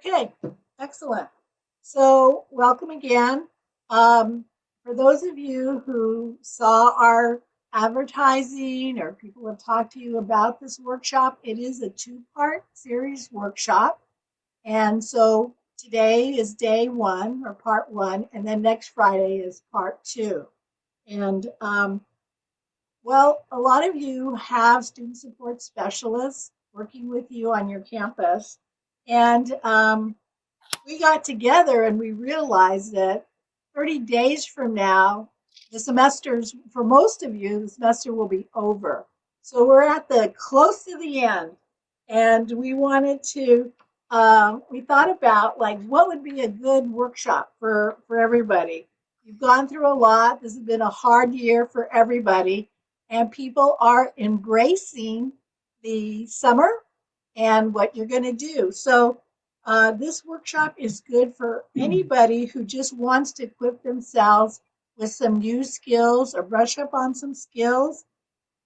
Okay, excellent. So welcome again. For those of you who saw our advertising or people have talked to you about this workshop, it is a two-part series workshop. And so today is day one or part one, and then next Friday is part two. And well, a lot of you have student support specialists working with you on your campus. And we got together and we realized that 30 days from now, the semesters, for most of you, the semester will be over. So we're at the close to the end. And we wanted to, we thought about like what would be a good workshop for everybody. You've gone through a lot. This has been a hard year for everybody. And people are embracing the summer and what you're going to do. So this workshop is good for anybody who just wants to equip themselves with some new skills or brush up on some skills,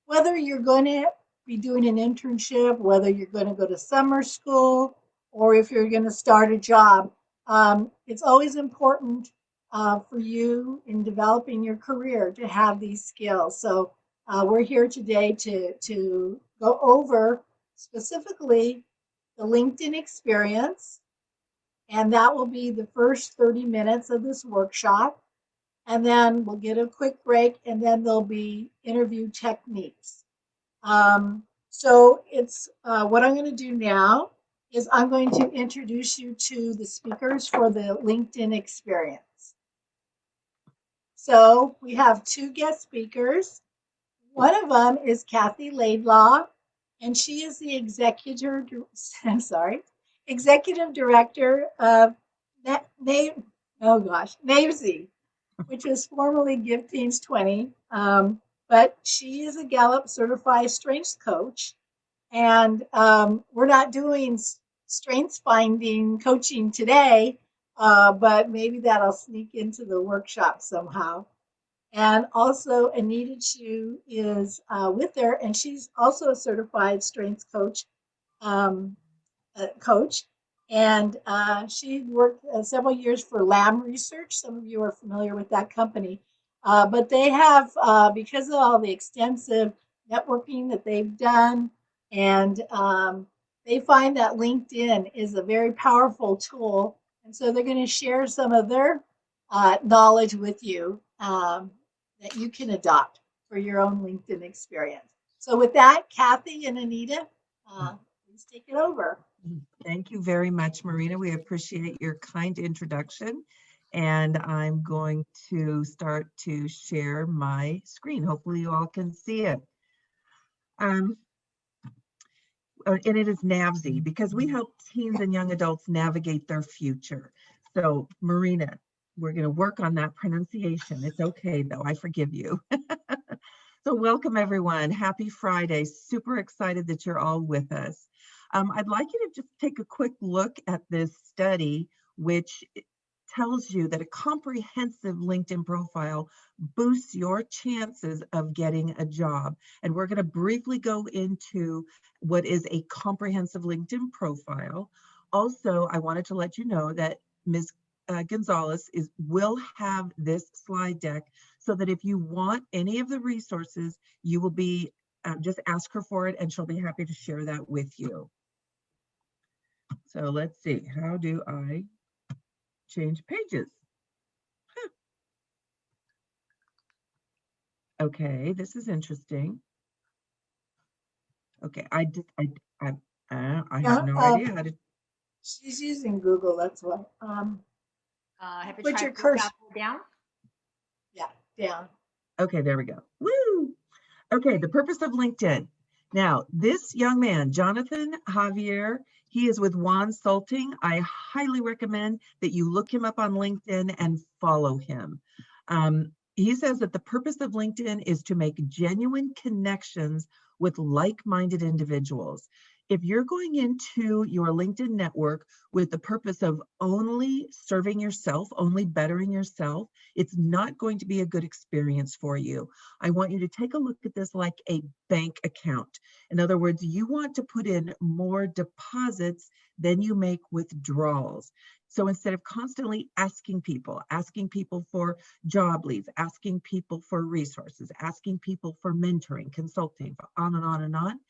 whether you're going to be doing an internship, whether you're going to go to summer school, or if you're going to start a job. It's always important for you in developing your career to have these skills. So we're here today to go over specifically the LinkedIn experience, and that will be the first 30 minutes of this workshop. And then we'll get a quick break, and then there'll be interview techniques. So it's what I'm going to do now is I'm going to introduce you to the speakers for the LinkedIn experience. So we have two guest speakers. One of them is Kathy Laidlaw, and she is the executive director of NAVSE, which was formerly Give Teens 20. But she is a Gallup certified strengths coach. And we're not doing strengths finding coaching today, but maybe that'll sneak into the workshop somehow. And also Anita Chu is with her, and she's also a certified strengths coach. And she worked several years for Lamb Research. Some of you are familiar with that company. But they have, because of all the extensive networking that they've done, and they find that LinkedIn is a very powerful tool. And so they're going to share some of their knowledge with you that you can adopt for your own LinkedIn experience. So with that, Kathy and Anita, please take it over. Thank you very much, Marina. We appreciate your kind introduction. And I'm going to start to share my screen. Hopefully you all can see it. And it is NAVSE because we help teens and young adults navigate their future. So Marina, we're going to work on that pronunciation. It's okay though, I forgive you. So welcome everyone. Happy Friday. Super excited that you're all with us. I'd like you to just take a quick look at this study, which tells you that a comprehensive LinkedIn profile boosts your chances of getting a job. And we're going to briefly go into what is a comprehensive LinkedIn profile. Also, I wanted to let you know that Ms. Gonzalez will have this slide deck so that if you want any of the resources, you will be just ask her for it and she'll be happy to share that with you. So let's see, how do I change pages? Huh. Okay, this is interesting. Okay, I have no idea how to. She's using Google, that's why. Have you put tried your cursor down? Yeah, down. Okay, there we go. Woo! Okay, the purpose of LinkedIn. Now, this young man, Jonathan Javier, he is with Juan Salting. I highly recommend that you look him up on LinkedIn and follow him. He says that the purpose of LinkedIn is to make genuine connections with like-minded individuals. if you're going into your LinkedIn network with the purpose of only serving yourself, only bettering yourself, it's not going to be a good experience for you. I want you to take a look at this like a bank account. In other words, you want to put in more deposits than you make withdrawals. So instead of constantly asking people for job leads, asking people for resources, asking people for mentoring, consulting, on and on and on,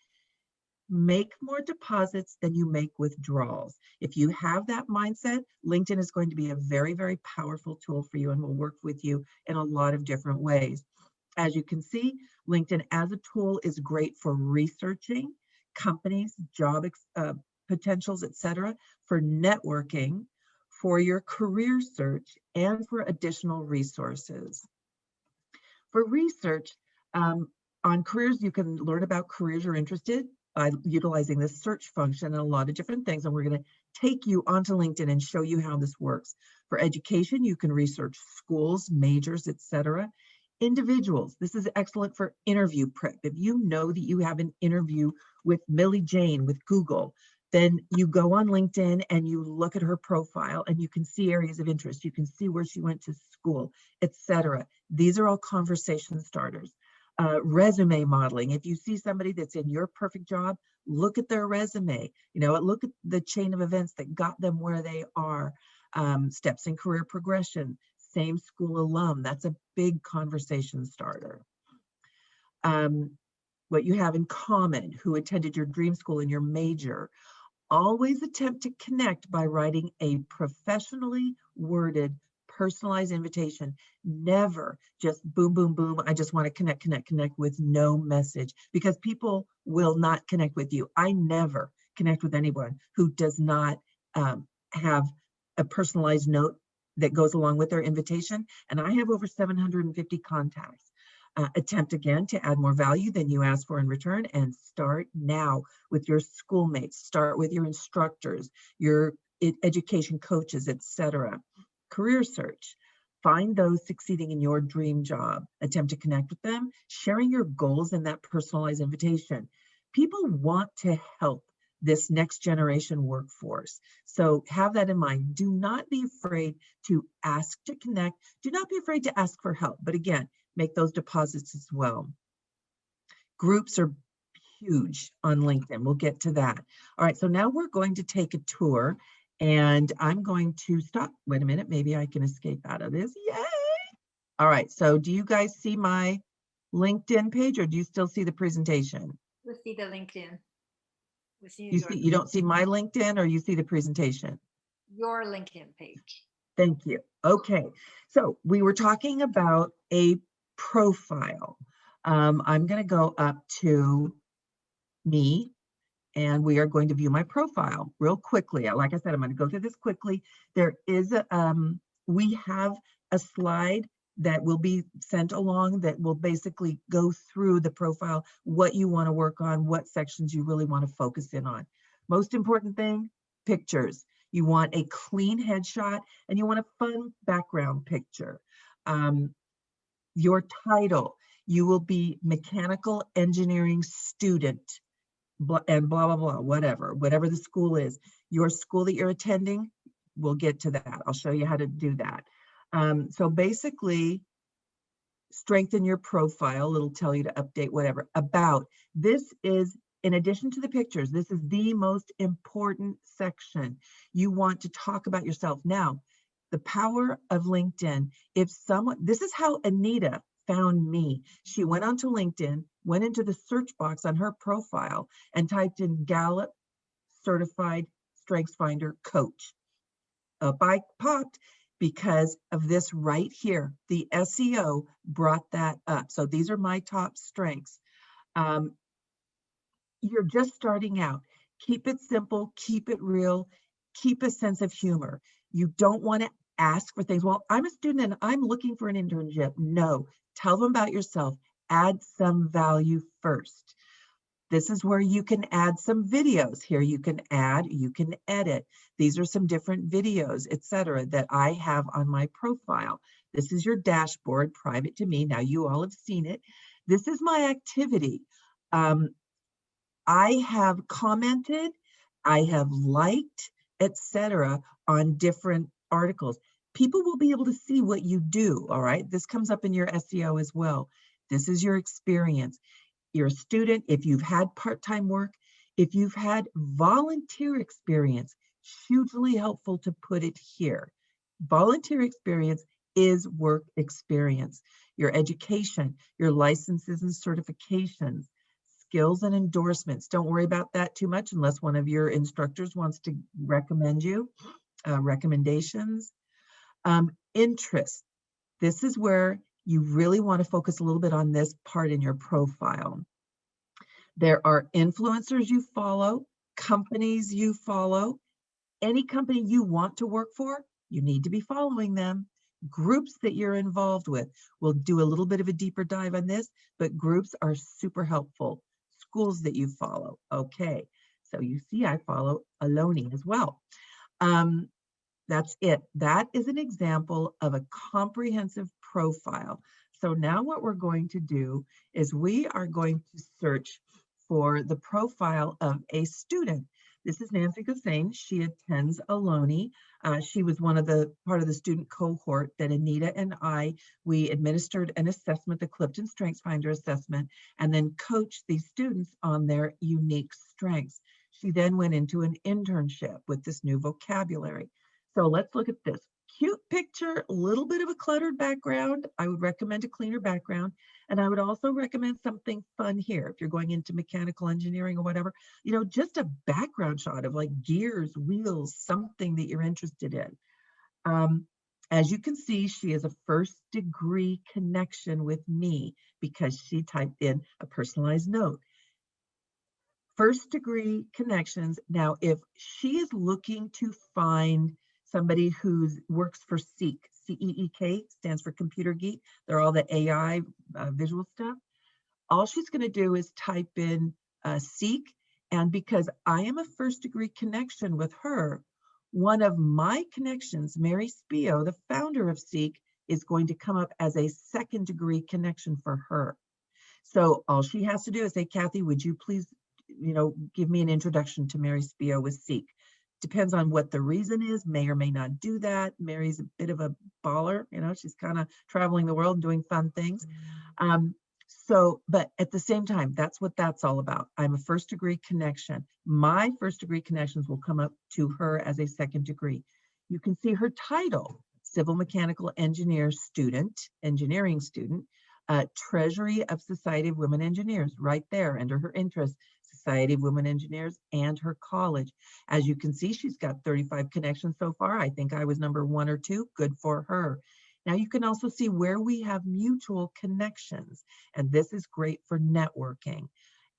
make more deposits than you make withdrawals. If you have that mindset, LinkedIn is going to be a very, very powerful tool for you and will work with you in a lot of different ways. As you can see, LinkedIn as a tool is great for researching companies, job potentials, etc., for networking, for your career search, and for additional resources. For research, on careers, you can learn about careers you're interested in by utilizing this search function and a lot of different things. And we're going to take you onto LinkedIn and show you how this works. For education, you can research schools, majors, etc. Individuals, this is excellent for interview prep. If you know that you have an interview with Millie Jane with Google, then you go on LinkedIn and you look at her profile and you can see areas of interest. You can see where she went to school, etc. These are all conversation starters. Resume modeling. If you see somebody that's in your perfect job, look at their resume. Look at the chain of events that got them where they are. Steps in career progression. Same school alum. That's a big conversation starter. What you have in common, who attended your dream school and your major. Always attempt to connect by writing a professionally worded, personalized invitation. Never just boom, boom, boom. I just want to connect with no message, because people will not connect with you. I never connect with anyone who does not have a personalized note that goes along with their invitation. And I have over 750 contacts. Attempt again to add more value than you ask for in return, and start now with your schoolmates, start with your instructors, your education coaches, etc. Career search, find those succeeding in your dream job, attempt to connect with them, sharing your goals in that personalized invitation. People want to help this next generation workforce. So have that in mind. Do not be afraid to ask to connect. Do not be afraid to ask for help. But again, make those deposits as well. Groups are huge on LinkedIn. We'll get to that. All right, so now we're going to take a tour, and I'm going to stop. Wait a minute, maybe I can escape out of this. Yay! All right, so do you guys see my LinkedIn page, or do you still see the presentation? We see the LinkedIn. We see You don't see my LinkedIn, or you see the presentation? your LinkedIn page. Thank you. Okay, so we were talking about a profile. I'm going to go up to me, and we are going to view my profile real quickly. Like I said, I'm going to go through this quickly. There is we have a slide that will be sent along that will basically go through the profile, what you want to work on, what sections you really want to focus in on. Most important thing, pictures. You want a clean headshot, and you want a fun background picture. Your title, you will be mechanical engineering student, and blah, blah, blah, whatever the school is. Your school that you're attending, we'll get to that. I'll show you how to do that. So basically, strengthen your profile. It'll tell you to update whatever. About, this is, in addition to the pictures, this is the most important section. You want to talk about yourself. Now, the power of LinkedIn, if someone, this is how Anita found me. She went onto LinkedIn, went into the search box on her profile and typed in Gallup Certified StrengthsFinder Coach. Up I popped because of this right here. The SEO brought that up. So these are my top strengths. You're just starting out. Keep it simple, keep it real, keep a sense of humor. You don't want to ask for things. Well, I'm a student and I'm looking for an internship. No, tell them about yourself. Add some value first. This is where you can add some videos. Here you can add, you can edit. These are some different videos, etc., that I have on my profile. This is your dashboard, private to me. Now you all have seen it. This is my activity. I have commented, I have liked, etc. on different articles. People will be able to see what you do, all right? This comes up in your SEO as well. This is your experience. You're a student, if you've had part-time work, if you've had volunteer experience, hugely helpful to put it here. Volunteer experience is work experience. Your education, your licenses and certifications, skills and endorsements. Don't worry about that too much unless one of your instructors wants to recommend you, recommendations. Interest. This is where you really want to focus a little bit on this part in your profile. There are influencers you follow, companies you follow. Any company you want to work for, you need to be following them. Groups that you're involved with. We'll do a little bit of a deeper dive on this, but groups are super helpful. Schools that you follow. Okay, so you see I follow OHLONE as well. That's it. That is an example of a comprehensive profile. So now what we're going to do is we are going to search for the profile of a student. This is Nancy Gougis. She attends OHLONE. She was part of the student cohort that Anita and we administered an assessment, the Clifton Strengths Finder assessment, and then coached these students on their unique strengths. She then went into an internship with this new vocabulary. So let's look at this. Cute picture, a little bit of a cluttered background. I would recommend a cleaner background. And I would also recommend something fun here. If you're going into mechanical engineering or whatever, you know, just a background shot of like gears, wheels, something that you're interested in. As you can see, she is a first degree connection with me because she typed in a personalized note. First degree connections. Now, if she is looking to find somebody who works for SEEK, C-E-E-K, stands for Computer Geek. They're all the AI visual stuff. All she's going to do is type in SEEK. And because I am a first degree connection with her, one of my connections, Mary Spio, the founder of SEEK, is going to come up as a second degree connection for her. So all she has to do is say, Kathy, would you please, you know, give me an introduction to Mary Spio with SEEK. Depends on what the reason is, may or may not do that. Mary's a bit of a baller, you know, she's kind of traveling the world and doing fun things. But at the same time, that's what that's all about. I'm a first degree connection. My first degree connections will come up to her as a second degree. You can see her title, Civil Mechanical Engineer Student, Engineering Student, Treasury of Society of Women Engineers, right there under her interest. Society of Women Engineers and her college. As you can see, she's got 35 connections so far. I think I was number 1 or 2. Good for her. Now you can also see where we have mutual connections, and this is great for networking.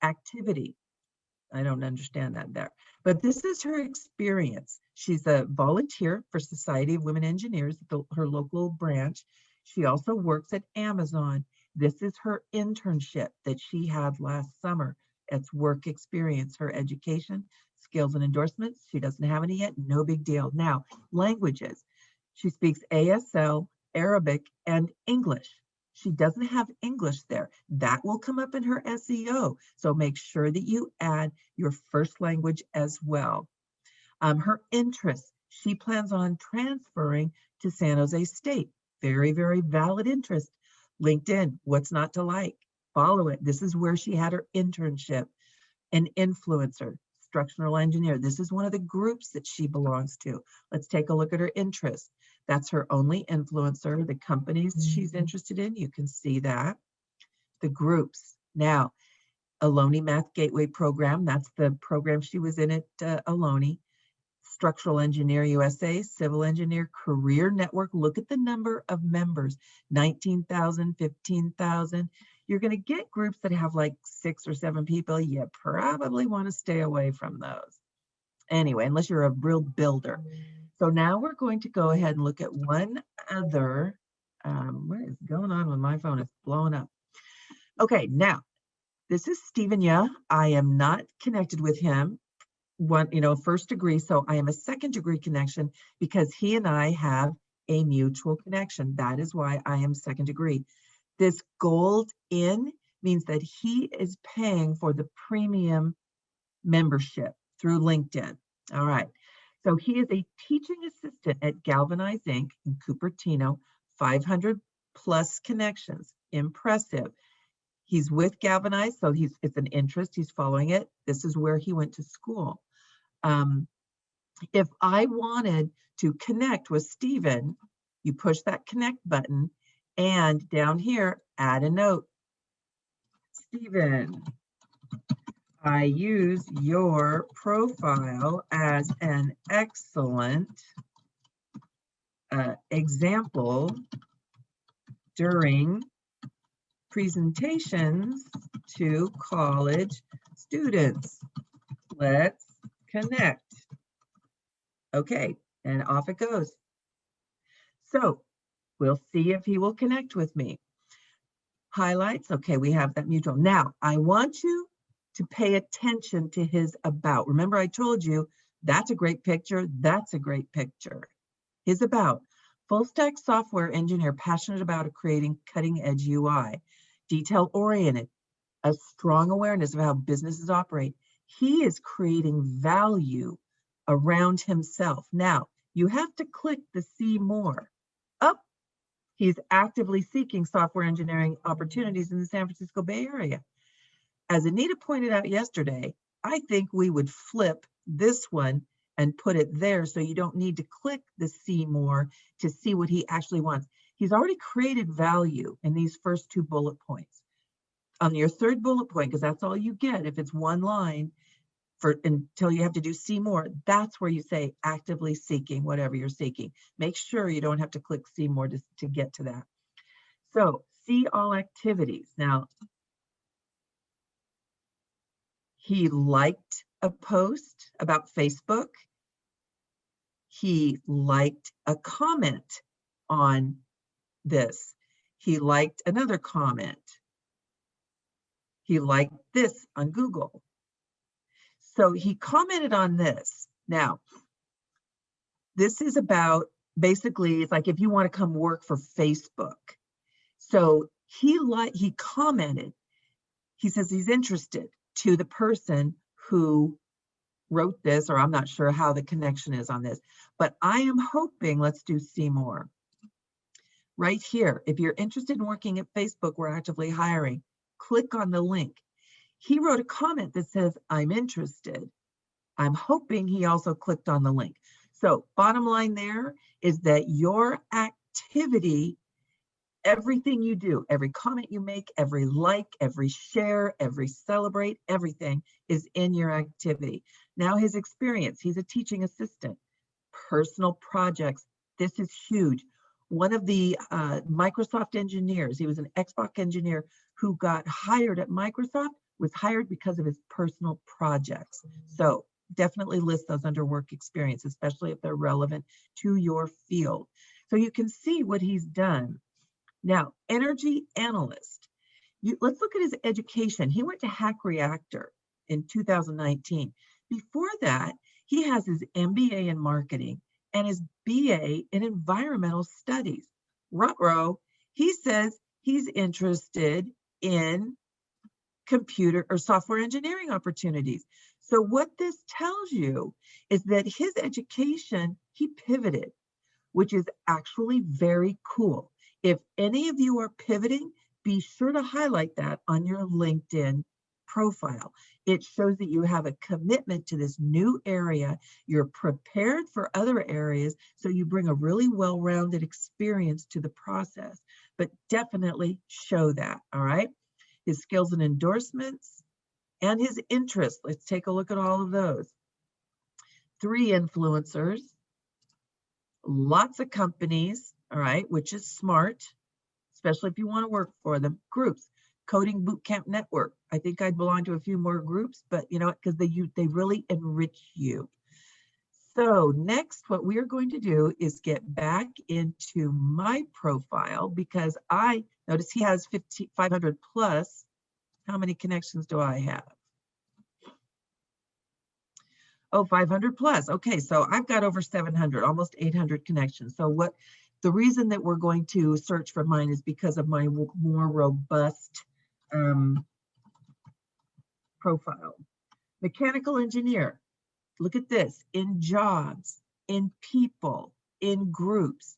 Activity. I don't understand that there, but this is her experience. She's a volunteer for Society of Women Engineers, her local branch. She also works at Amazon. This is her internship that she had last summer. It's work experience, her education, skills and endorsements. She doesn't have any yet, no big deal. Now, languages. She speaks ASL, Arabic, and English. She doesn't have English there. That will come up in her SEO. So make sure that you add your first language as well. Her interests. She plans on transferring to San Jose State. Very, very valid interest. LinkedIn, what's not to like? Follow it. This is where she had her internship. An influencer, structural engineer. This is one of the groups that she belongs to. Let's take a look at her interests. That's her only influencer. The companies she's interested in, you can see that. The groups. Now, OHLONE Math Gateway program, that's the program she was in at OHLONE. Structural Engineer USA, Civil Engineer Career Network. Look at the number of members, 19,000, 15,000. You're going to get groups that have like 6 or 7 people. You probably want to stay away from those. Anyway, unless you're a real builder. So now we're going to go ahead and look at one other. What is going on with my phone? It's blowing up. Okay, now this is Stephen Ya. I am not connected with him. First degree. So I am a second degree connection because he and I have a mutual connection. That is why I am second degree. This gold in means that he is paying for the premium membership through LinkedIn. All right. So he is a teaching assistant at Galvanize Inc. in Cupertino, 500 plus connections. Impressive. He's with Galvanize, so it's an interest. He's following it. This is where he went to school. If I wanted to connect with Stephen, you push that connect button, and down here, add a note. Stephen, I use your profile as an excellent example during presentations to college students. Let's connect. Okay, and off it goes. So we'll see if he will connect with me. Highlights, okay, we have that mutual. Now, I want you to pay attention to his about. Remember, I told you, that's a great picture, that's a great picture. His about, full stack software engineer, passionate about creating cutting edge UI, detail oriented, a strong awareness of how businesses operate. He is creating value around himself. Now, you have to click the see more. Up, he's actively seeking software engineering opportunities in the San Francisco Bay Area. As Anita pointed out yesterday, I think we would flip this one and put it there so you don't need to click the see more to see what he actually wants. He's already created value in these first 2 bullet points. On your 3rd bullet point, because that's all you get if it's one line, until you have to do see more, that's where you say actively seeking whatever you're seeking. Make sure you don't have to click see more to get to that. So see all activities. Now, he liked a post about Facebook. He liked a comment on this. He liked another comment. He liked this on Google. So he commented on this. Now, this is about, basically, it's like if you want to come work for Facebook. So he commented, he says he's interested to the person who wrote this, or I'm not sure how the connection is on this, but I am hoping, let's do see more. Right here, if you're interested in working at Facebook, we're actively hiring. Click on the link. He wrote a comment that says, I'm interested. I'm hoping he also clicked on the link. So bottom line there is that your activity, everything you do, every comment you make, every like, every share, every celebrate, everything is in your activity. Now his experience, he's a teaching assistant, personal projects. This is huge. One of the Microsoft engineers, he was an Xbox engineer who got hired at Microsoft, was hired because of his personal projects. So definitely list those under work experience, especially if they're relevant to your field. So you can see what he's done. Now, energy analyst. Let's look at his education. He went to Hack Reactor in 2019. Before that, he has his MBA in marketing and his BA in environmental studies. Ruh-roh, he says he's interested in computer or software engineering opportunities. So what this tells you is that his education, he pivoted, which is actually very cool. If any of you are pivoting, be sure to highlight that on your LinkedIn profile. It shows that you have a commitment to this new area. You're prepared for other areas, so you bring a really well-rounded experience to the process, but definitely show that, all right? His skills and endorsements and his interests. Let's take a look at all of those. 3 influencers, lots of companies, all right, which is smart, especially if you want to work for them. Groups, Coding Bootcamp Network. I think I'd belong to a few more groups, but you know, because they really enrich you. So next, what we are going to do is get back into my profile, because I notice he has 500 plus. How many connections do I have? Oh, 500 plus. Okay, so I've got over 700, almost 800 connections. So the reason that we're going to search for mine is because of my more robust profile. Mechanical engineer, look at this, in jobs, in people, in groups.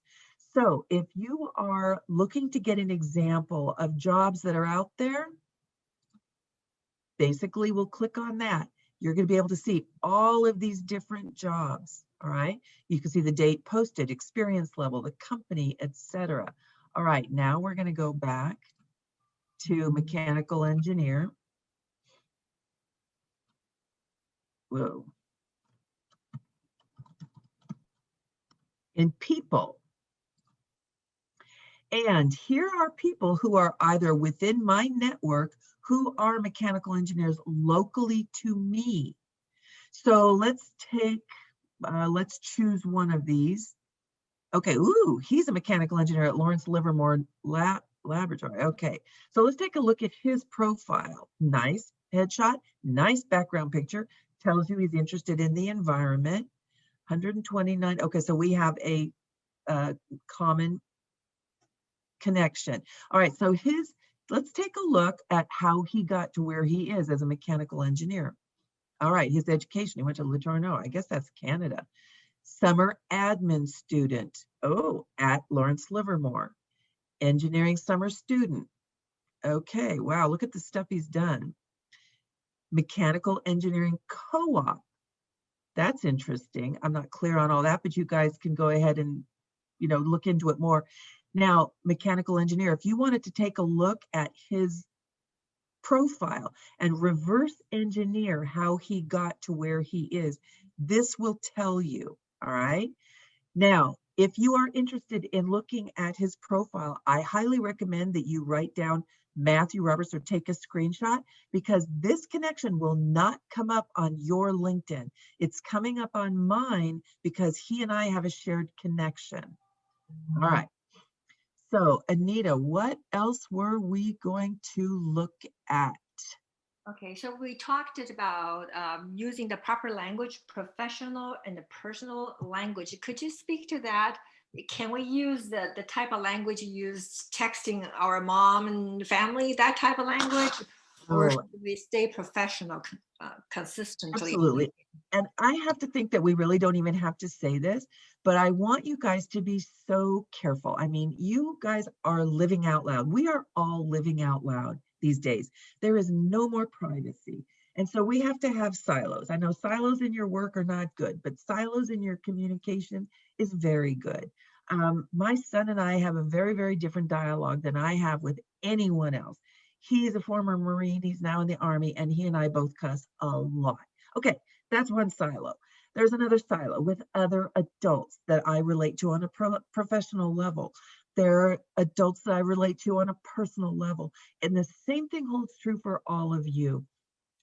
So if you are looking to get an example of jobs that are out there, basically we'll click on that. You're going to be able to see all of these different jobs. All right. You can see the date posted, experience level, the company, etc. All right. Now we're going to go back to mechanical engineer. Whoa. In people. And here are people who are either within my network who are mechanical engineers locally to me. So let's choose one of these. Okay, ooh, he's a mechanical engineer at Lawrence Livermore Laboratory. Okay, so let's take a look at his profile. Nice headshot, nice background picture, tells you he's interested in the environment. 129, okay, so we have a common connection. All right, so let's take a look at how he got to where he is as a mechanical engineer. All right, his education, he went to Letourneau, I guess that's Canada. Summer admin student, oh, at Lawrence Livermore. Engineering summer student. Okay, wow, look at the stuff he's done. Mechanical engineering co-op. That's interesting. I'm not clear on all that, but you guys can go ahead and, look into it more. Now, mechanical engineer, if you wanted to take a look at his profile and reverse engineer how he got to where he is, this will tell you, all right? Now, if you are interested in looking at his profile, I highly recommend that you write down Matthew Roberts or take a screenshot, because this connection will not come up on your LinkedIn. It's coming up on mine because he and I have a shared connection. All right. So Anita, what else were we going to look at? Okay, so we talked about using the proper language, professional and the personal language. Could you speak to that? Can we use the type of language you use texting our mom and family, that type of language? Or Oh, should we stay professional consistently? absolutely. And I have to think that we really don't even have to say this, but I want you guys to be so careful. I mean, you guys are living out loud. We are all living out loud these days. There is no more privacy. And so we have to have silos. I know silos in your work are not good, but silos in your communication is very good. My son and I have a very, very different dialogue than I have with anyone else. He's a former Marine, he's now in the Army, and he and I both cuss a lot. Okay, that's one silo. There's another silo with other adults that I relate to on a professional level. There are adults that I relate to on a personal level. And the same thing holds true for all of you.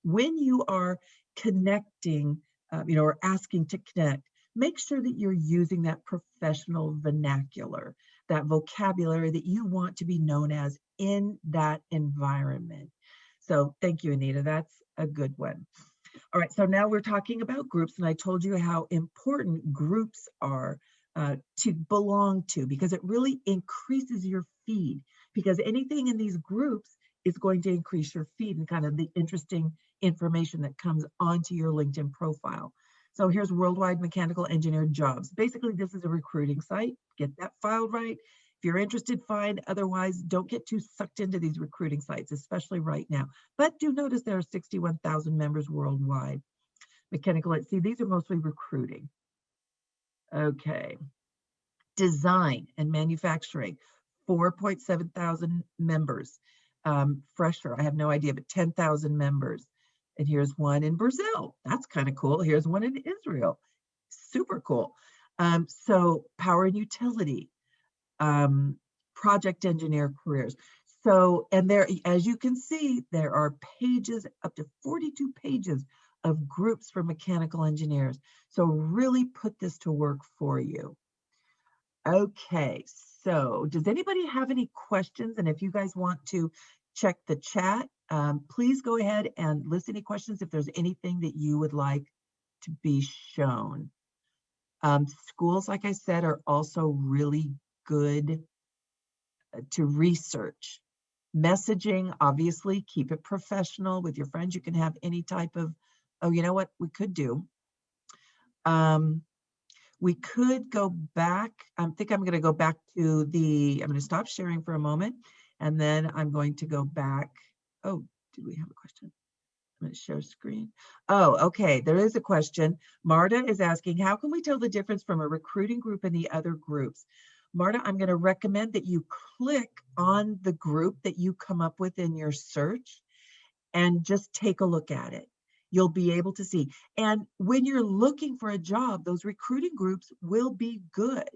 When you are connecting, or asking to connect, make sure that you're using that professional vernacular, that vocabulary that you want to be known as in that environment. So thank you, Anita. That's a good one. All right, so now we're talking about groups, and I told you how important groups are to belong to, because it really increases your feed, because anything in these groups is going to increase your feed and kind of the interesting information that comes onto your LinkedIn profile. So here's Worldwide Mechanical Engineer Jobs. Basically, this is a recruiting site. Get that filed right. If you're interested, fine. Otherwise, don't get too sucked into these recruiting sites, especially right now. But do notice there are 61,000 members worldwide. Mechanical, see, these are mostly recruiting. Okay. Design and manufacturing, 4.7 thousand members. Fresher, I have no idea, but 10,000 members. And here's one in Brazil. That's kind of cool. Here's one in Israel. Super cool. So power and utility, project engineer careers. So, and there, as you can see, there are pages, up to 42 pages of groups for mechanical engineers. So really put this to work for you. Okay, so does anybody have any questions? And if you guys want to check the chat, please go ahead and list any questions if there's anything that you would like to be shown. Schools, like I said, are also really good to research. Messaging, obviously, keep it professional with your friends. You can have any type of Oh, you know what we could do? We could go back. I think I'm going to go back to I'm going to stop sharing for a moment, and then I'm going to go back. Oh, did we have a question? I'm going to share screen. Oh, okay. There is a question. Marta is asking, how can we tell the difference from a recruiting group and the other groups? Marta, I'm going to recommend that you click on the group that you come up with in your search and just take a look at it. You'll be able to see. And when you're looking for a job, those recruiting groups will be good.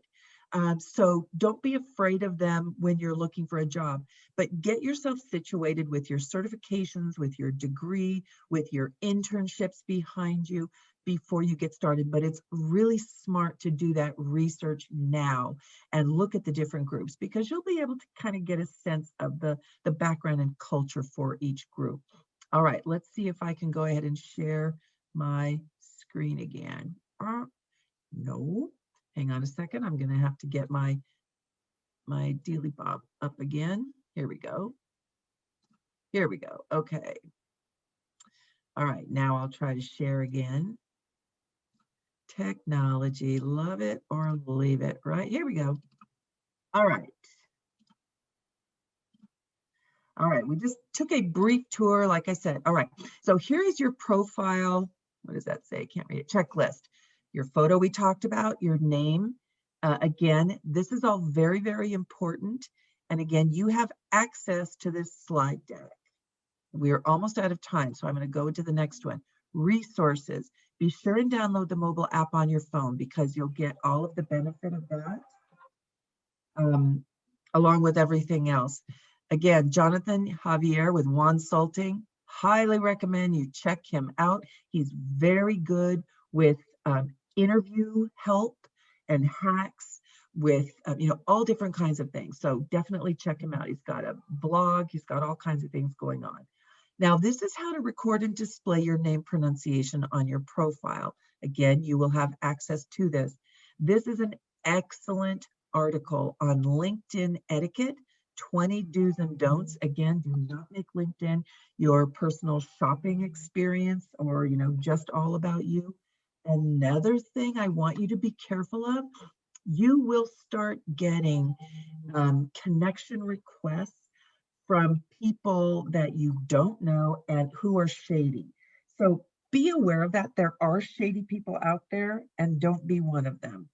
So don't be afraid of them when you're looking for a job, but get yourself situated with your certifications, with your degree, with your internships behind you before you get started. But it's really smart to do that research now and look at the different groups, because you'll be able to kind of get a sense of the background and culture for each group. All right, let's see if I can go ahead and share my screen again. No. Hang on a second. I'm going to have to get my Dealy Bob up again. Here we go. Here we go. Okay. All right. Now I'll try to share again. Technology, love it or leave it. Right. Here we go. All right. All right. We just took a brief tour, like I said. All right. So here is your profile. What does that say? I can't read it. Checklist. Your photo we talked about, your name. Again, this is all very, very important. And again, you have access to this slide deck. We are almost out of time, so I'm going to go to the next one. Resources. Be sure and download the mobile app on your phone, because you'll get all of the benefit of that, along with everything else. Again, Jonathan Javier with Consulting, highly recommend you check him out. He's very good with interview help and hacks with all different kinds of things. So definitely check him out. He's got a blog. He's got all kinds of things going on. Now, this is how to record and display your name pronunciation on your profile. Again, you will have access to this. This is an excellent article on LinkedIn etiquette, 20 do's and don'ts. Again, do not make LinkedIn your personal shopping experience or, just all about you. Another thing I want you to be careful of, you will start getting connection requests from people that you don't know and who are shady. So be aware of that. There are shady people out there, and don't be one of them.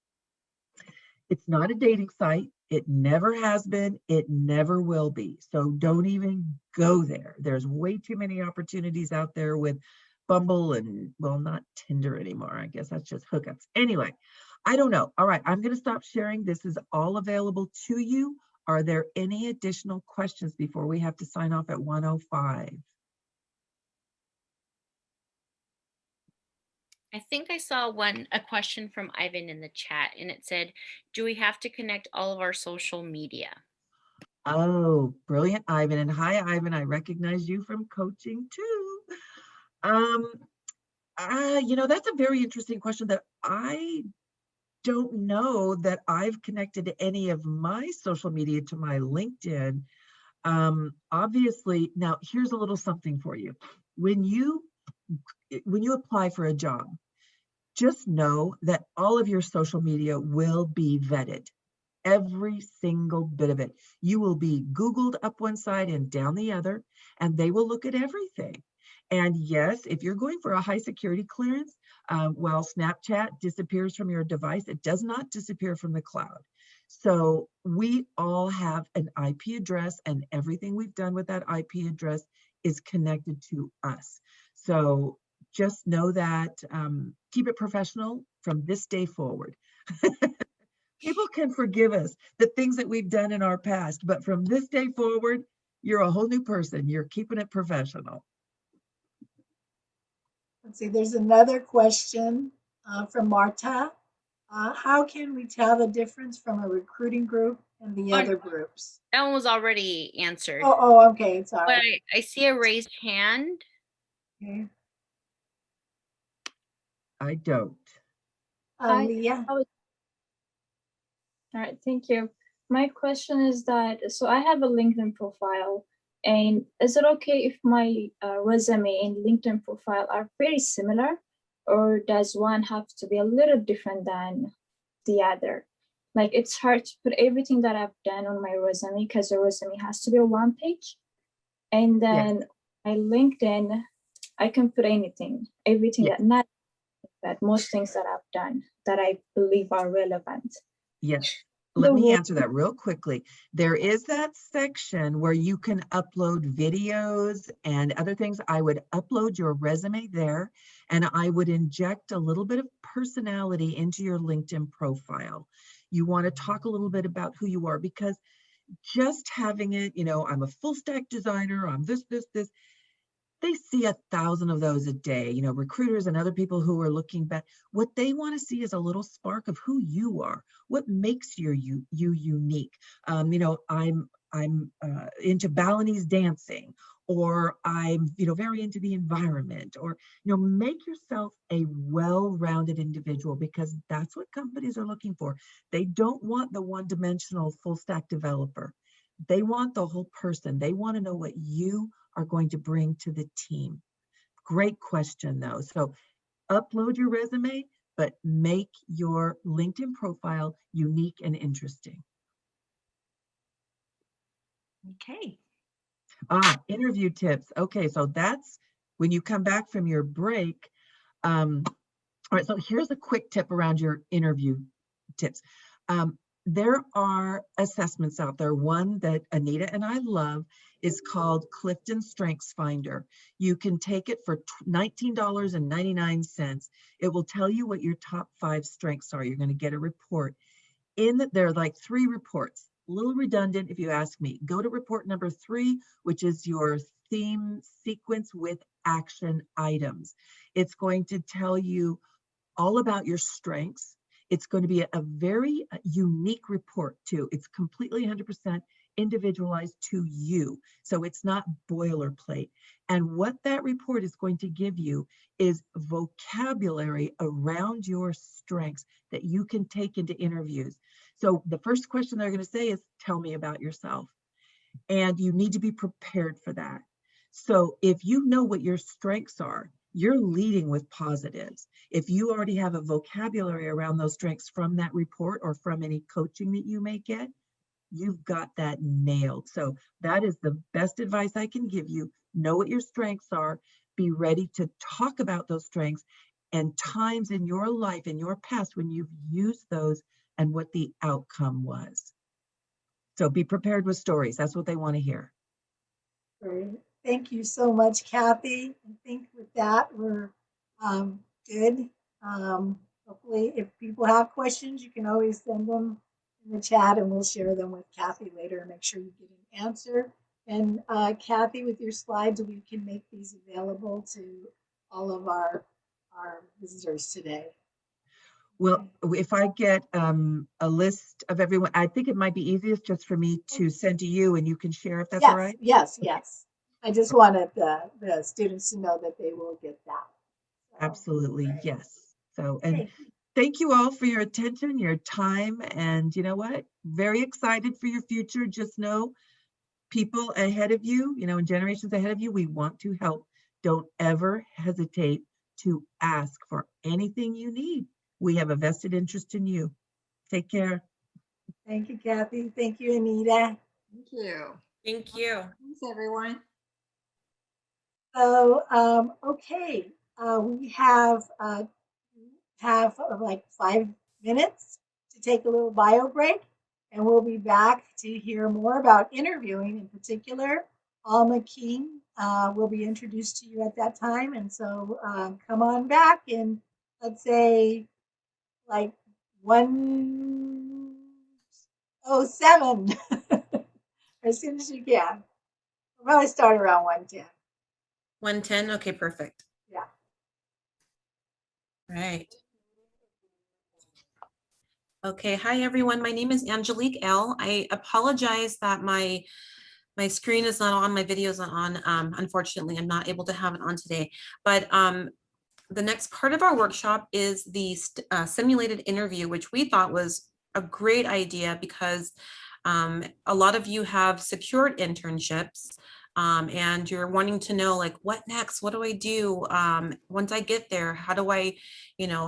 It's not a dating site. It never has been. It never will be. So don't even go there. There's way too many opportunities out there with Bumble and, well, not Tinder anymore. I guess that's just hookups. Anyway, I don't know. All right, I'm going to stop sharing. This is all available to you. Are there any additional questions before we have to sign off at 1:05? I think I saw a question from Ivan in the chat, and it said, do we have to connect all of our social media? Oh, brilliant, Ivan. And hi, Ivan. I recognize you from coaching too. That's a very interesting question that I don't know that I've connected any of my social media to my LinkedIn. Obviously, now here's a little something for you. When you apply for a job, just know that all of your social media will be vetted. Every single bit of it. You will be Googled up one side and down the other, and they will look at everything. And yes, if you're going for a high security clearance, while Snapchat disappears from your device, it does not disappear from the cloud. So we all have an IP address, and everything we've done with that IP address is connected to us. So just know that, keep it professional from this day forward. People can forgive us the things that we've done in our past, but from this day forward, you're a whole new person. You're keeping it professional. Let's see, there's another question from Marta. How can we tell the difference from a recruiting group and the other groups? That one was already answered. Oh, okay, sorry. But I see a raised hand. Okay. I don't. Leah? All right, thank you. My question is that, so I have a LinkedIn profile And is it okay if my resume and LinkedIn profile are very similar, or does one have to be a little different than the other? Like, it's hard to put everything that I've done on my resume because the resume has to be a one page. And then my LinkedIn, I can put anything, everything Yes. that not that most things that I've done that I believe are relevant. Yes. Let The me wo- answer that real quickly. There is that section where you can upload videos and other things. I would upload your resume there, and I would inject a little bit of personality into your LinkedIn profile. You want to talk a little bit about who you are, because just having it, I'm a full stack designer, I'm this, they see 1,000 of those a day, recruiters and other people who are looking back. What they want to see is a little spark of who you are, what makes you unique. I'm into Balinese dancing, or I'm very into the environment, or make yourself a well-rounded individual, because that's what companies are looking for. They don't want the one-dimensional full stack developer. They want the whole person. They want to know what you are going to bring to the team. Great question, though. So upload your resume, but make your LinkedIn profile unique and interesting. Okay. Interview tips. Okay, so that's when you come back from your break. All right, so here's a quick tip around your interview tips. There are assessments out there. One that Anita and I love is called Clifton Strengths Finder. You can take it for $19.99. It will tell you what your top 5 strengths are. You're going to get a report. There are like 3 reports. A little redundant if you ask me. Go to report number 3, which is your theme sequence with action items. It's going to tell you all about your strengths. It's going to be a very unique report too. It's completely 100% individualized to you. So it's not boilerplate. And what that report is going to give you is vocabulary around your strengths that you can take into interviews. So the first question they're going to say is, tell me about yourself. And you need to be prepared for that. So if you know what your strengths are, you're leading with positives. If you already have a vocabulary around those strengths from that report or from any coaching that you may get, you've got that nailed. So that is the best advice I can give you. Know what your strengths are, be ready to talk about those strengths and times in your life, in your past, when you've used those and what the outcome was. So be prepared with stories. That's what they want to hear. Great. Thank you so much, Kathy. I think with that, we're good. Hopefully, if people have questions, you can always send them in the chat and we'll share them with Kathy later and make sure you get an answer. And Kathy, with your slides, we can make these available to all of our visitors today. Well, if I get a list of everyone, I think it might be easiest just for me to send to you and you can share if that's all right. Yes. I just wanted the students to know that they will get that. So, Absolutely, yes. So, and okay. thank you all for your attention, your time, and you know what? Very excited for your future. Just know, people ahead of you, and generations ahead of you, we want to help. Don't ever hesitate to ask for anything you need. We have a vested interest in you. Take care. Thank you, Kathy. Thank you, Anita. Thank you. Thank you. Thanks, everyone. So, okay, we have like 5 minutes to take a little bio break, and we'll be back to hear more about interviewing in particular. Alma King will be introduced to you at that time, and so come on back in, let's say, like 1:07 as soon as you can. We'll probably start around 1:10. 1:10. Okay, perfect. Yeah. Right. Okay, hi everyone. My name is Angelique Ehle. I apologize that my screen is not on, my video is not on. Unfortunately, I'm not able to have it on today. But the next part of our workshop is the simulated interview, which we thought was a great idea because a lot of you have secured internships. and you're wanting to know, like, what next? What do I do once I get there? How do I,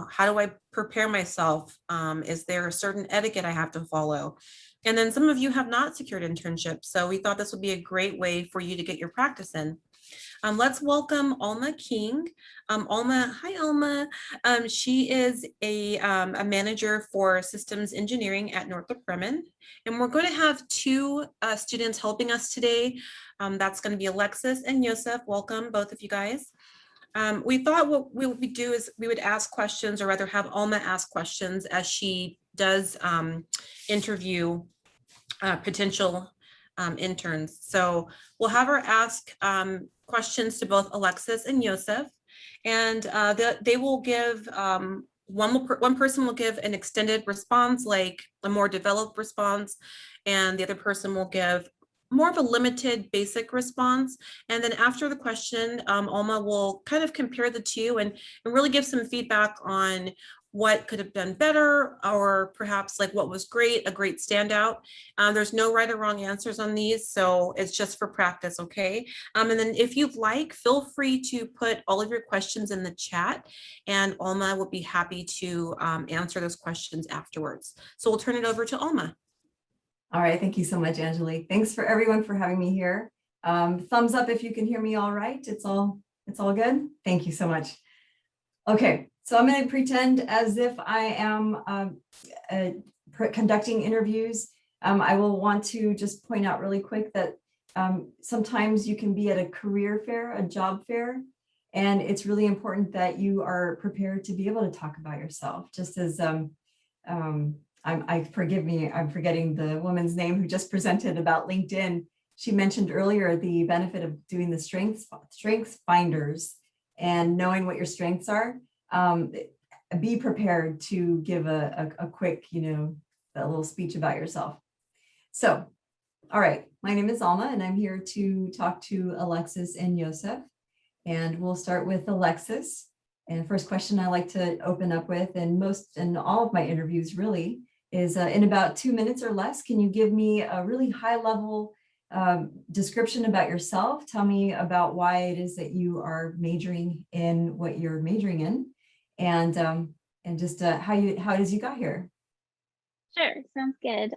how do I prepare myself? Is there a certain etiquette I have to follow? And then some of you have not secured internships, so we thought this would be a great way for you to get your practice in. Let's welcome Alma King. Alma, hi Alma. She is a manager for systems engineering at Northrop Grumman. And we're going to have two students helping us today. That's going to be Alexis and Yosef. Welcome, both of you guys. We thought what we would do is we would ask questions, or rather have Alma ask questions as she does interview potential interns. So we'll have her ask questions to both Alexis and Yosef, and they will give, one person will give an extended response, like a more developed response, and the other person will give more of a limited basic response. And then after the question, Alma will kind of compare the two and really give some feedback on what could have been better, or perhaps like what was great, a great standout. There's no right or wrong answers on these, so it's just for practice, okay? And then if you'd like, feel free to put all of your questions in the chat, and Alma will be happy to answer those questions afterwards. So we'll turn it over to Alma. All right, thank you so much, Angelique. Thanks for everyone for having me here. Thumbs up if you can hear me all right. It's all good. Thank you so much. Okay, so I'm going to pretend as if I am conducting interviews. I will want to just point out really quick that sometimes you can be at a career fair, a job fair, and it's really important that you are prepared to be able to talk about yourself. Just as forgive me, I'm forgetting the woman's name who just presented about LinkedIn. She mentioned earlier the benefit of doing the strengths finders and knowing what your strengths are. Be prepared to give a quick, a little speech about yourself. So, all right, my name is Alma, and I'm here to talk to Alexis and Yosef. And we'll start with Alexis. And first question I like to open up with, and all of my interviews really, is in about 2 minutes or less, can you give me a really high level description about yourself? Tell me about why it is that you are majoring in what you're majoring in, and just how it is you got here. Sure, sounds good.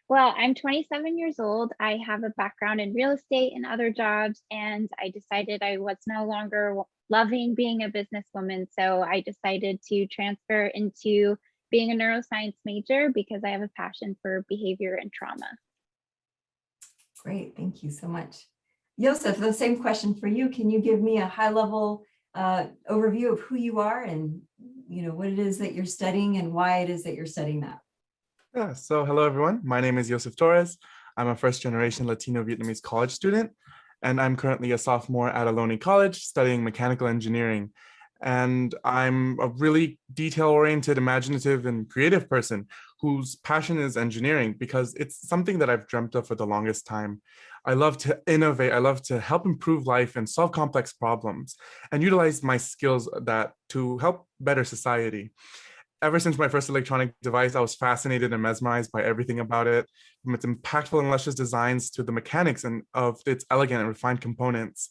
Well, I'm 27 years old. I have a background in real estate and other jobs, and I decided I was no longer loving being a businesswoman. So I decided to transfer into being a neuroscience major because I have a passion for behavior and trauma. Great, thank you so much. Yosef, the same question for you. Can you give me a high level overview of who you are and what it is that you're studying and why it is that you're studying that? Yeah, so hello everyone. My name is Yosef Torres. I'm a first generation Latino Vietnamese college student, and I'm currently a sophomore at OHLONE College studying mechanical engineering. And I'm a really detail-oriented, imaginative, and creative person whose passion is engineering because it's something that I've dreamt of for the longest time. I love to innovate. I love to help improve life and solve complex problems and utilize my skills to help better society. Ever since my first electronic device, I was fascinated and mesmerized by everything about it, from its impactful and luscious designs to the mechanics and of its elegant and refined components.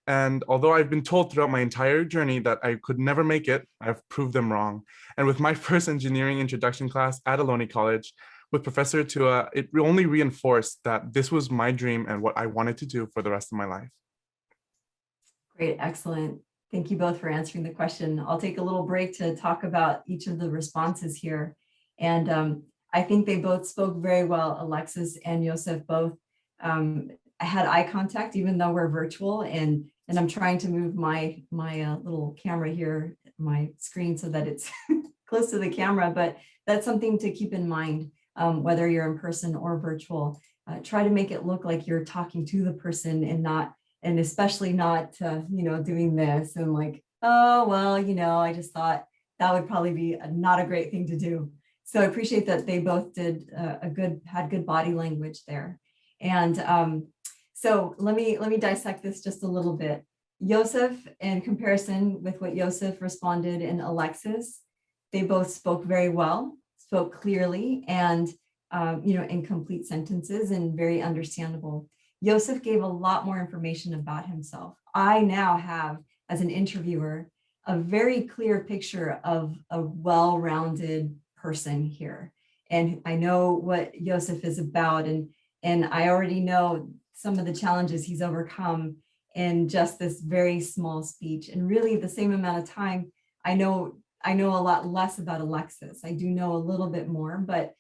And although I've been told throughout my entire journey that I could never make it, I've proved them wrong. And with my first engineering introduction class at OHLONE College, with Professor Tua, it only reinforced that this was my dream and what I wanted to do for the rest of my life. Great, excellent. Thank you both for answering the question. I'll take a little break to talk about each of the responses here. And I think they both spoke very well. Alexis and Yosef both had eye contact, even though we're virtual. And I'm trying to move my little camera here, my screen, so that it's close to the camera. But that's something to keep in mind, whether you're in person or virtual. Try to make it look like you're talking to the person and especially not, doing this and like, oh, well, I just thought that would probably be not a great thing to do. So I appreciate that they both did had good body language there. And so let me dissect this just a little bit. Yosef, in comparison with what Yosef responded and Alexis, they both spoke very well, spoke clearly and, in complete sentences and very understandable. Yosef gave a lot more information about himself. I now have, as an interviewer, a very clear picture of a well-rounded person here. And I know what Yosef is about, and I already know some of the challenges he's overcome in just this very small speech. And really the same amount of time, I know a lot less about Alexis. I do know a little bit more, but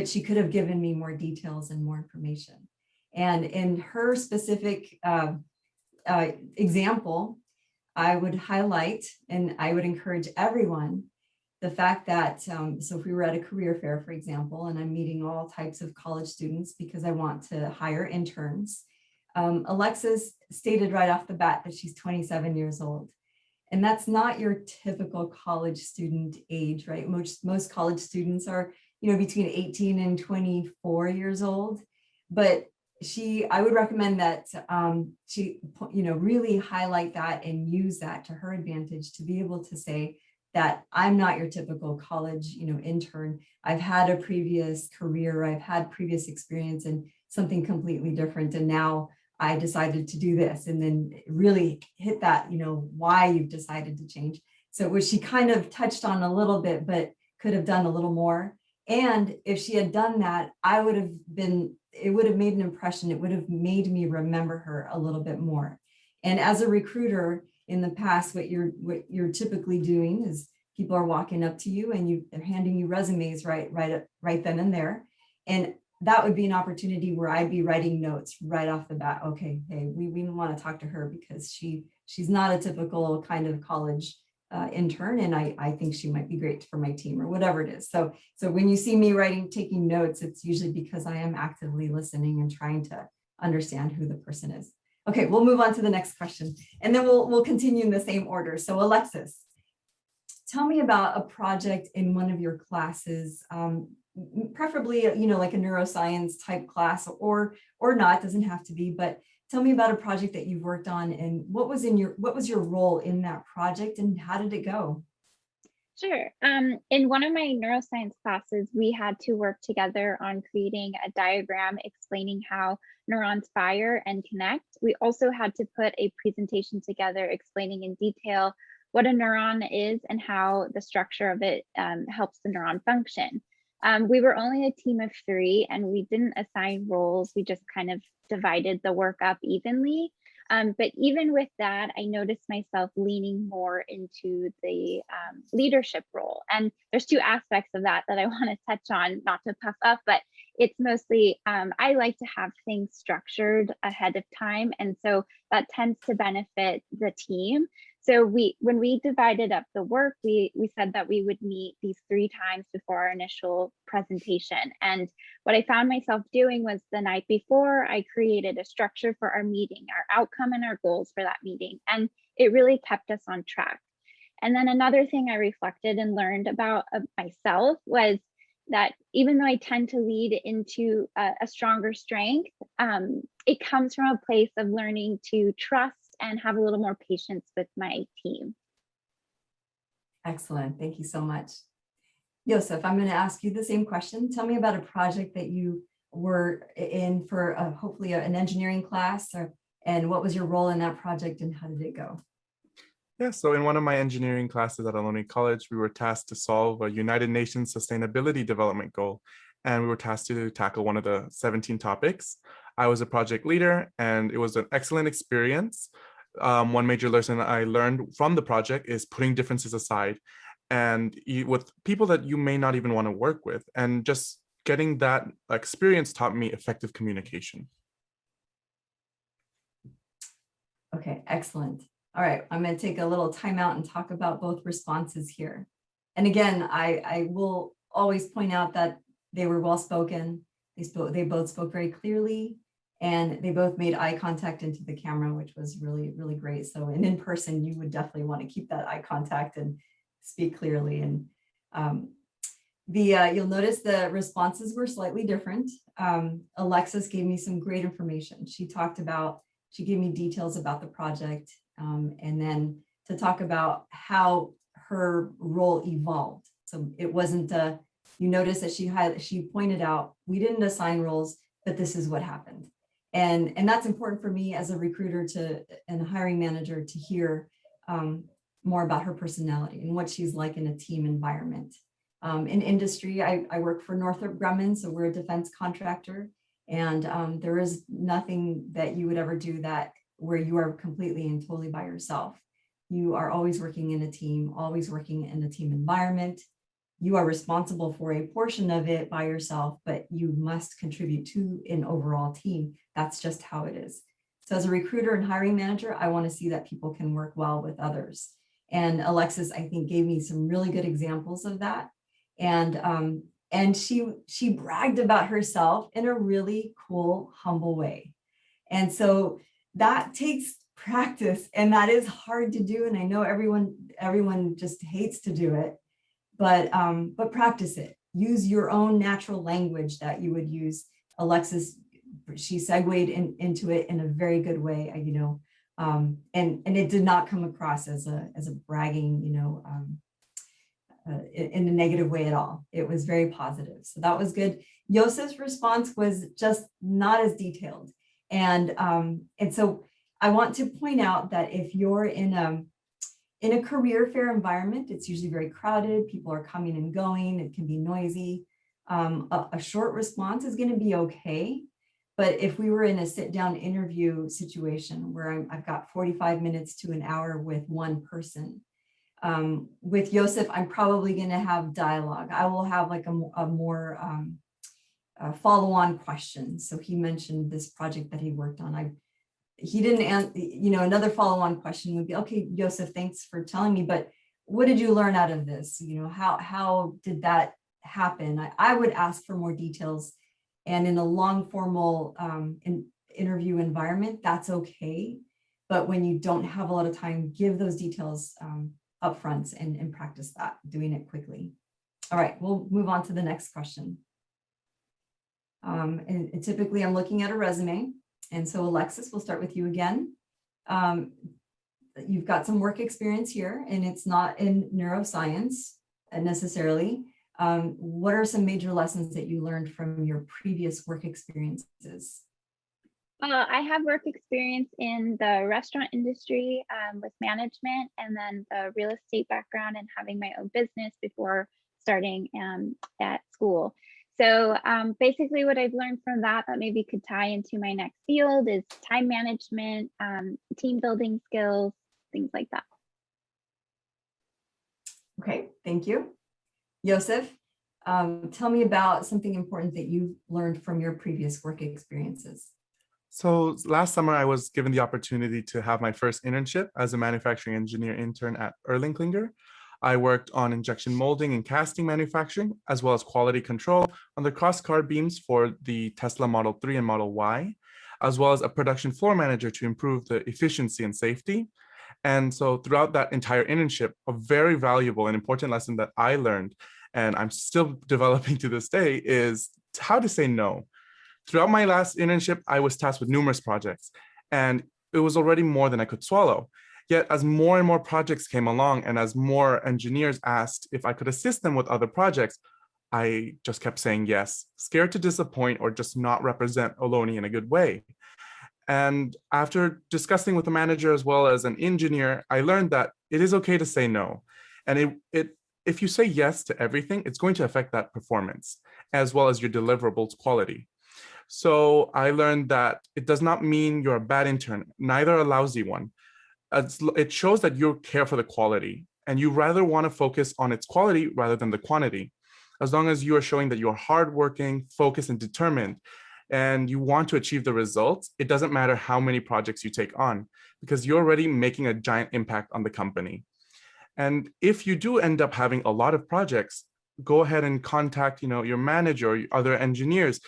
she could have given me more details and more information. And in her specific example, I would highlight, and I would encourage everyone, the fact that, so if we were at a career fair, for example, and I'm meeting all types of college students because I want to hire interns, Alexis stated right off the bat that she's 27 years old. And that's not your typical college student age, right? Most college students are, between 18 and 24 years old. But I would recommend that she, really highlight that and use that to her advantage to be able to say that I'm not your typical college, intern. I've had a previous career, I've had previous experience in something completely different. And now I decided to do this, and then really hit that, why you've decided to change. So which she kind of touched on a little bit, but could have done a little more. And if she had done that, it would have made an impression. It would have made me remember her a little bit more. And as a recruiter in the past, what you're typically doing is people are walking up to you and they're handing you resumes right then and there. And that would be an opportunity where I'd be writing notes right off the bat. Okay, hey, we want to talk to her because she's not a typical kind of college intern, and I think she might be great for my team, or whatever it is. So when you see me taking notes, it's usually because I am actively listening and trying to understand who the person is. Okay, we'll move on to the next question, and then we'll continue in the same order. So Alexis, tell me about a project in one of your classes, preferably, like a neuroscience type class, or not, doesn't have to be, but tell me about a project that you've worked on, and what was your role in that project, and how did it go? Sure. In one of my neuroscience classes, we had to work together on creating a diagram explaining how neurons fire and connect. We also had to put a presentation together explaining in detail what a neuron is and how the structure of it helps the neuron function. We were only a team of 3, and we didn't assign roles. We just kind of divided the work up evenly. But even with that, I noticed myself leaning more into the leadership role. And there's 2 aspects of that I want to touch on, not to puff up, but it's mostly, I like to have things structured ahead of time. And so that tends to benefit the team. So when we divided up the work, we said that we would meet these 3 times before our initial presentation. And what I found myself doing was the night before, I created a structure for our meeting, our outcome and our goals for that meeting. And it really kept us on track. And then another thing I reflected and learned about myself was that even though I tend to lead into a stronger strength, it comes from a place of learning to trust and have a little more patience with my team. Excellent. Thank you so much. Yosef, I'm going to ask you the same question. Tell me about a project that you were in for hopefully an engineering class, and what was your role in that project and how did it go? Yeah, so in one of my engineering classes at OHLONE College, we were tasked to solve a United Nations Sustainability Development Goal, and we were tasked to tackle one of the 17 topics. I was a project leader, and it was an excellent experience. One major lesson I learned from the project is putting differences aside, and with people that you may not even want to work with, and just getting that experience taught me effective communication. Okay, excellent. All right, I'm going to take a little time out and talk about both responses here. And again, I will always point out that they were well spoken. They both spoke very clearly, and they both made eye contact into the camera, which was really, really great. So in person, you would definitely want to keep that eye contact and speak clearly. And you'll notice the responses were slightly different. Alexis gave me some great information. She gave me details about the project, and then to talk about how her role evolved. So it wasn't, you notice that she pointed out, we didn't assign roles, but this is what happened. And that's important for me as a recruiter and a hiring manager to hear more about her personality and what she's like in a team environment. In industry, I work for Northrop Grumman, so we're a defense contractor, and there is nothing that you would ever do that where you are completely and totally by yourself. You are always working in a team, always working in a team environment. You are responsible for a portion of it by yourself, but you must contribute to an overall team. That's just how it is. So as a recruiter and hiring manager, I want to see that people can work well with others. And Alexis, I think, gave me some really good examples of that. And she bragged about herself in a really cool, humble way. And so that takes practice, and that is hard to do. And I know everyone just hates to do it, but practice it. Use your own natural language that you would use. Alexis, she segued into it in a very good way, and it did not come across as a bragging, in a negative way at all. It was very positive. So that was good. Yosef's response was just not as detailed. And so I want to point out that if you're in a career fair environment, it's usually very crowded. People are coming and going. It can be noisy. A short response is going to be okay. But if we were in a sit-down interview situation where I've got 45 minutes to an hour with one person, with Yosef, I'm probably going to have dialogue. I will have like a more follow-on question. So he mentioned this project that he worked on. He didn't answer, another follow-on question would be, okay, Yosef, thanks for telling me, but what did you learn out of this? How did that happen? I would ask for more details. And in a long formal interview environment, that's okay. But when you don't have a lot of time, give those details upfront and practice that, doing it quickly. All right, we'll move on to the next question. And typically I'm looking at a resume. And so Alexis, we'll start with you again. You've got some work experience here, and it's not in neuroscience necessarily. What are some major lessons that you learned from your previous work experiences? I have work experience in the restaurant industry with management, and then the real estate background and having my own business before starting at school. So basically what I've learned from that maybe could tie into my next field is time management, team building skills, things like that. Okay, thank you. Yosef, tell me about something important that you've learned from your previous work experiences. So last summer, I was given the opportunity to have my first internship as a manufacturing engineer intern at Ehle. I worked on injection molding and casting manufacturing, as well as quality control on the cross-car beams for the Tesla Model 3 and Model Y, as well as a production floor manager to improve the efficiency and safety. And so throughout that entire internship, a very valuable and important lesson that I learned, and I'm still developing to this day, is how to say no. Throughout my last internship, I was tasked with numerous projects, and it was already more than I could swallow. Yet as more and more projects came along, and as more engineers asked if I could assist them with other projects, I just kept saying yes, scared to disappoint or just not represent OHLONE in a good way. And after discussing with the manager as well as an engineer, I learned that it is okay to say no. And if you say yes to everything, it's going to affect that performance as well as your deliverables quality. So I learned that it does not mean you're a bad intern, neither a lousy one. It shows that you care for the quality and you rather want to focus on its quality rather than the quantity. As long as you are showing that you're hardworking, focused, and determined, and you want to achieve the results, it doesn't matter how many projects you take on because you're already making a giant impact on the company. And if you do end up having a lot of projects, go ahead and contact, your manager or other engineers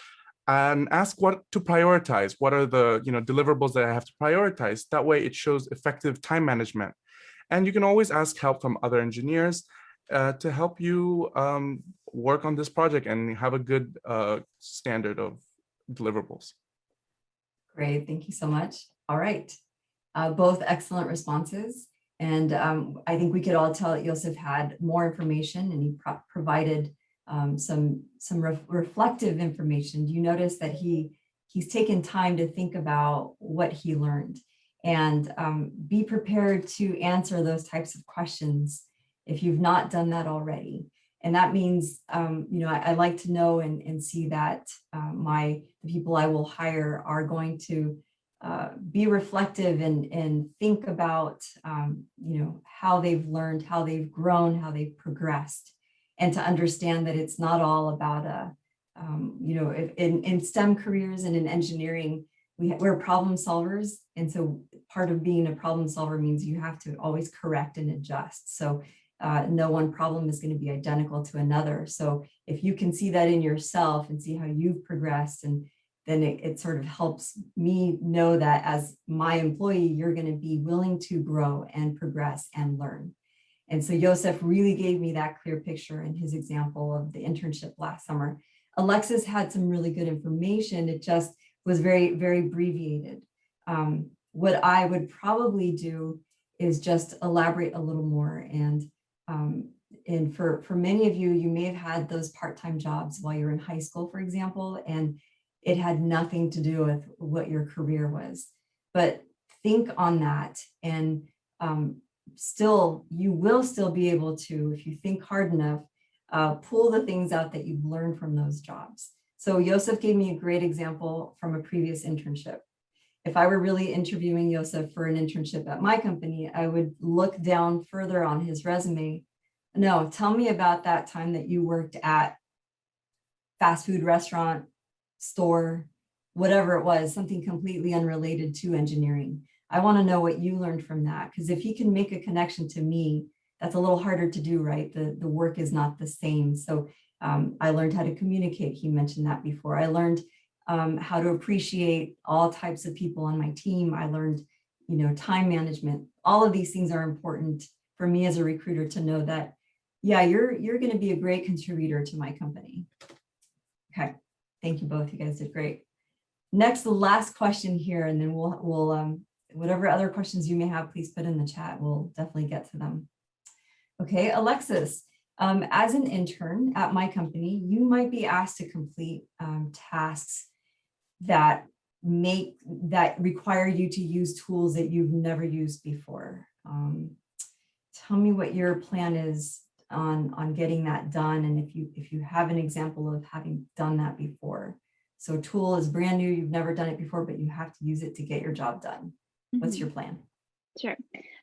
and ask what to prioritize. What are the, deliverables that I have to prioritize? That way it shows effective time management. And you can always ask help from other engineers to help you work on this project and have a good standard of deliverables. Great, thank you so much. All right, both excellent responses. And I think we could all tell that Yosef had more information and he provided some reflective information. Do you notice that he he's taken time to think about what he learned, and be prepared to answer those types of questions if you've not done that already. And that means, I like to know and see that the people I will hire are going to be reflective and think about, how they've learned, how they've grown, how they've progressed, and to understand that it's not all about in STEM careers and in engineering, we're problem solvers. And so part of being a problem solver means you have to always correct and adjust. So no one problem is going to be identical to another. So if you can see that in yourself and see how you've progressed, and then it sort of helps me know that as my employee, you're going to be willing to grow and progress and learn. And so Joseph really gave me that clear picture in his example of the internship last summer. Alexis had some really good information. It just was very, very abbreviated. What I would probably do is just elaborate a little more. And for many of you, you may have had those part-time jobs while you're in high school, for example, and it had nothing to do with what your career was. But think on that, and you will still be able to, if you think hard enough, pull the things out that you've learned from those jobs. So Joseph gave me a great example from a previous internship. If I were really interviewing Joseph for an internship at my company, I would look down further on his resume. No, tell me about that time that you worked at fast food restaurant, store, whatever it was, something completely unrelated to engineering. I want to know what you learned from that, because if he can make a connection to me, that's a little harder to do, right? The work is not the same. So I learned how to communicate. He mentioned that before. I learned how to appreciate all types of people on my team. I learned, time management. All of these things are important for me as a recruiter to know that, yeah, you're going to be a great contributor to my company. Okay, thank you both. You guys did great. Next, the last question here, and then we'll whatever other questions you may have, please put in the chat. We'll definitely get to them. Okay, Alexis, as an intern at my company, you might be asked to complete tasks that require you to use tools that you've never used before. Tell me what your plan is on getting that done, and if you have an example of having done that before. So tool is brand new, you've never done it before, but you have to use it to get your job done. What's your plan? Sure.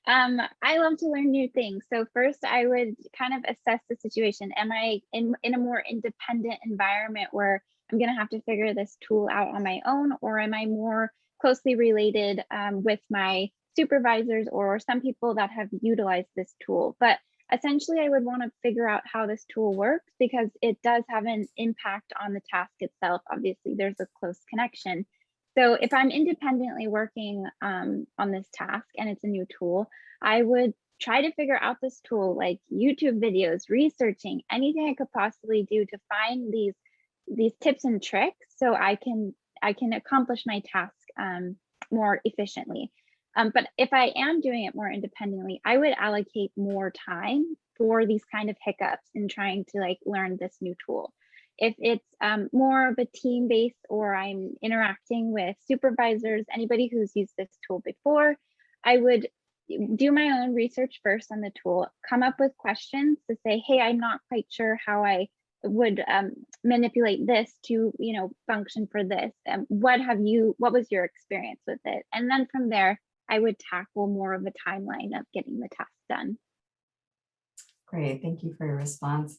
I love to learn new things. So first I would kind of assess the situation. Am I in a more independent environment where I'm going to have to figure this tool out on my own, or am I more closely related with my supervisors or some people that have utilized this tool? But essentially I would want to figure out how this tool works, because it does have an impact on the task itself. Obviously there's a close connection. So if I'm independently working on this task and it's a new tool, I would try to figure out this tool, like YouTube videos, researching anything I could possibly do to find these tips and tricks so I can accomplish my task more efficiently. But if I am doing it more independently, I would allocate more time for these kind of hiccups in trying to learn this new tool. If it's more of a team based, or I'm interacting with supervisors, anybody who's used this tool before, I would do my own research first on the tool, come up with questions to say, hey, I'm not quite sure how I would manipulate this to, function for this. What was your experience with it? And then from there, I would tackle more of a timeline of getting the task done. Great, thank you for your response.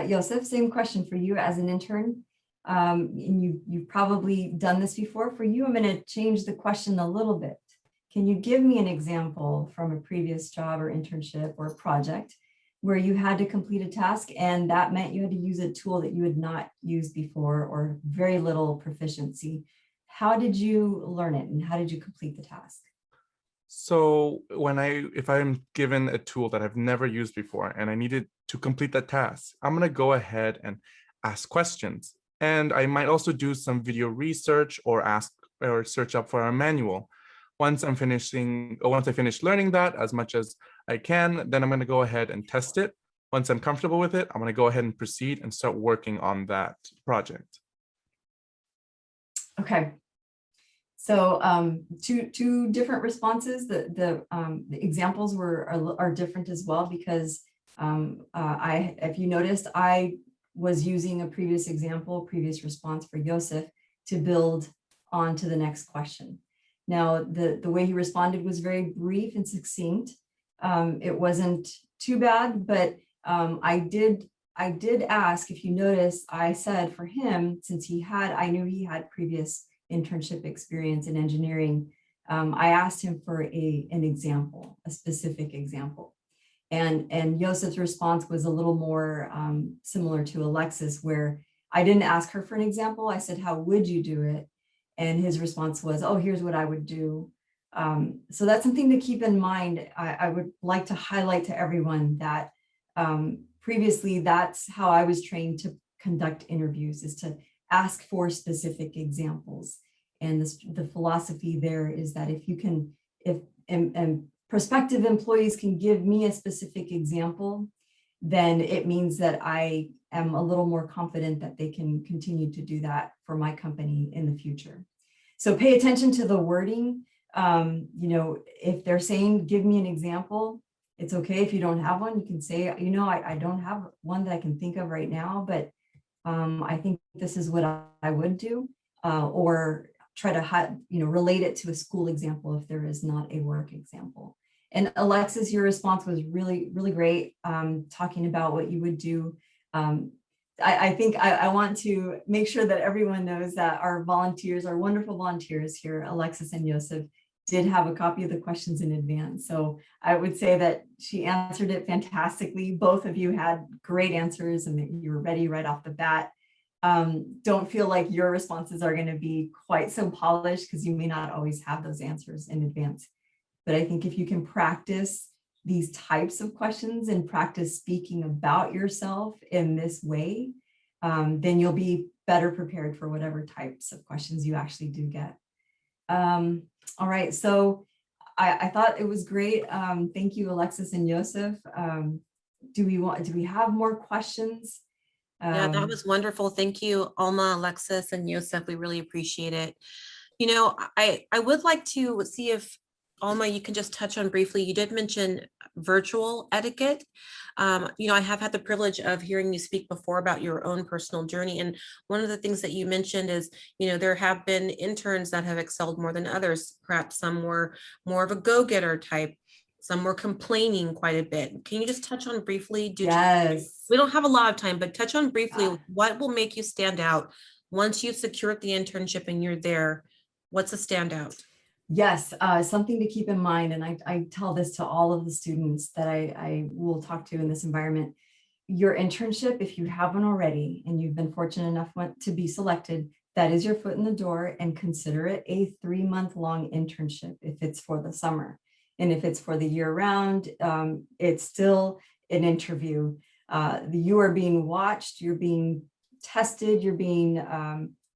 Joseph, same question for you as an intern. And you've probably done this before. For you, I'm going to change the question a little bit. Can you give me an example from a previous job or internship or project where you had to complete a task and that meant you had to use a tool that you had not used before or very little proficiency? How did you learn it and how did you complete the task? So if I'm given a tool that I've never used before and I needed to complete that task, I'm going to go ahead and ask questions. And I might also do some video research or search up for a manual. Once I finish learning that as much as I can, then I'm going to go ahead and test it. Once I'm comfortable with it, I'm going to go ahead and proceed and start working on that project. Okay, So two different responses. The examples are different as well because if you noticed, I was using a previous response for Joseph to build on to the next question. Now, the way he responded was very brief and succinct. It wasn't too bad, but I did ask, if you notice, I said for him, since I knew he had previous internship experience in engineering, I asked him for an example, a specific example. And Joseph's response was a little more similar to Alexis, where I didn't ask her for an example. I said, how would you do it? And his response was, oh, here's what I would do. So that's something to keep in mind. I would like to highlight to everyone that previously, that's how I was trained to conduct interviews, is to ask for specific examples. And the philosophy there is that if prospective employees can give me a specific example, then it means that I am a little more confident that they can continue to do that for my company in the future. So pay attention to the wording. If they're saying, give me an example, it's okay if you don't have one. You can say, I don't have one that I can think of right now, but I think this is what I would do, or try to relate it to a school example if there is not a work example. And Alexis, your response was really, really great, talking about what you would do. I think I want to make sure that everyone knows that our wonderful volunteers here, Alexis and Joseph, did have a copy of the questions in advance. So I would say that she answered it fantastically. Both of you had great answers and that you were ready right off the bat. Don't feel like your responses are going to be quite so polished because you may not always have those answers in advance. But I think if you can practice these types of questions and practice speaking about yourself in this way, then you'll be better prepared for whatever types of questions you actually do get. All right, so I thought it was great. Thank you, Alexis and Joseph. Do we have more questions? Yeah, that was wonderful. Thank you, Alma, Alexis, and Joseph. We really appreciate it. I would like to see if, Alma, you can just touch on briefly, you did mention virtual etiquette. I have had the privilege of hearing you speak before about your own personal journey. And one of the things that you mentioned is, there have been interns that have excelled more than others. Perhaps some were more of a go-getter type. Some were complaining quite a bit. Can you just touch on briefly? Yes. We don't have a lot of time, but touch on briefly what will make you stand out once you've secured the internship and you're there. What's a standout? Yes, something to keep in mind, and I tell this to all of the students that I will talk to in this environment. Your internship, if you have one already and you've been fortunate enough to be selected, that is your foot in the door, and consider it a 3-month-long internship if it's for the summer. And if it's for the year round, it's still an interview. You are being watched, you're being tested, you're being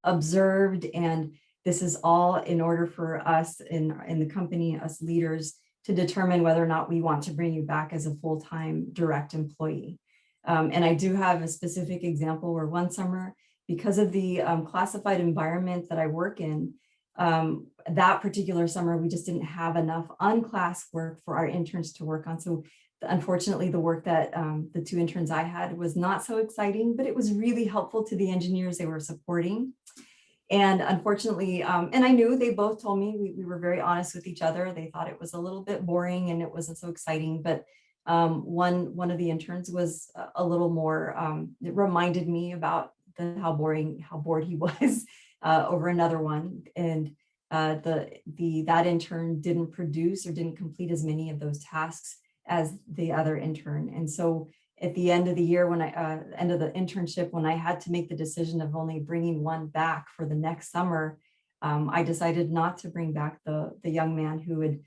observed, and this is all in order for us in the company, us leaders, to determine whether or not we want to bring you back as a full-time direct employee. And I do have a specific example where one summer, because of the classified environment that I work in, that particular summer, we just didn't have enough unclass work for our interns to work on. So unfortunately, the work that the 2 interns I had was not so exciting, but it was really helpful to the engineers they were supporting. And unfortunately, and I knew, they both told me, we were very honest with each other. They thought it was a little bit boring and it wasn't so exciting, but one of the interns was a little more, it reminded me about how bored he was over another one. And that intern didn't produce or didn't complete as many of those tasks as the other intern. And so at the end of the year, end of the internship, when I had to make the decision of only bringing one back for the next summer, I decided not to bring back the young man who had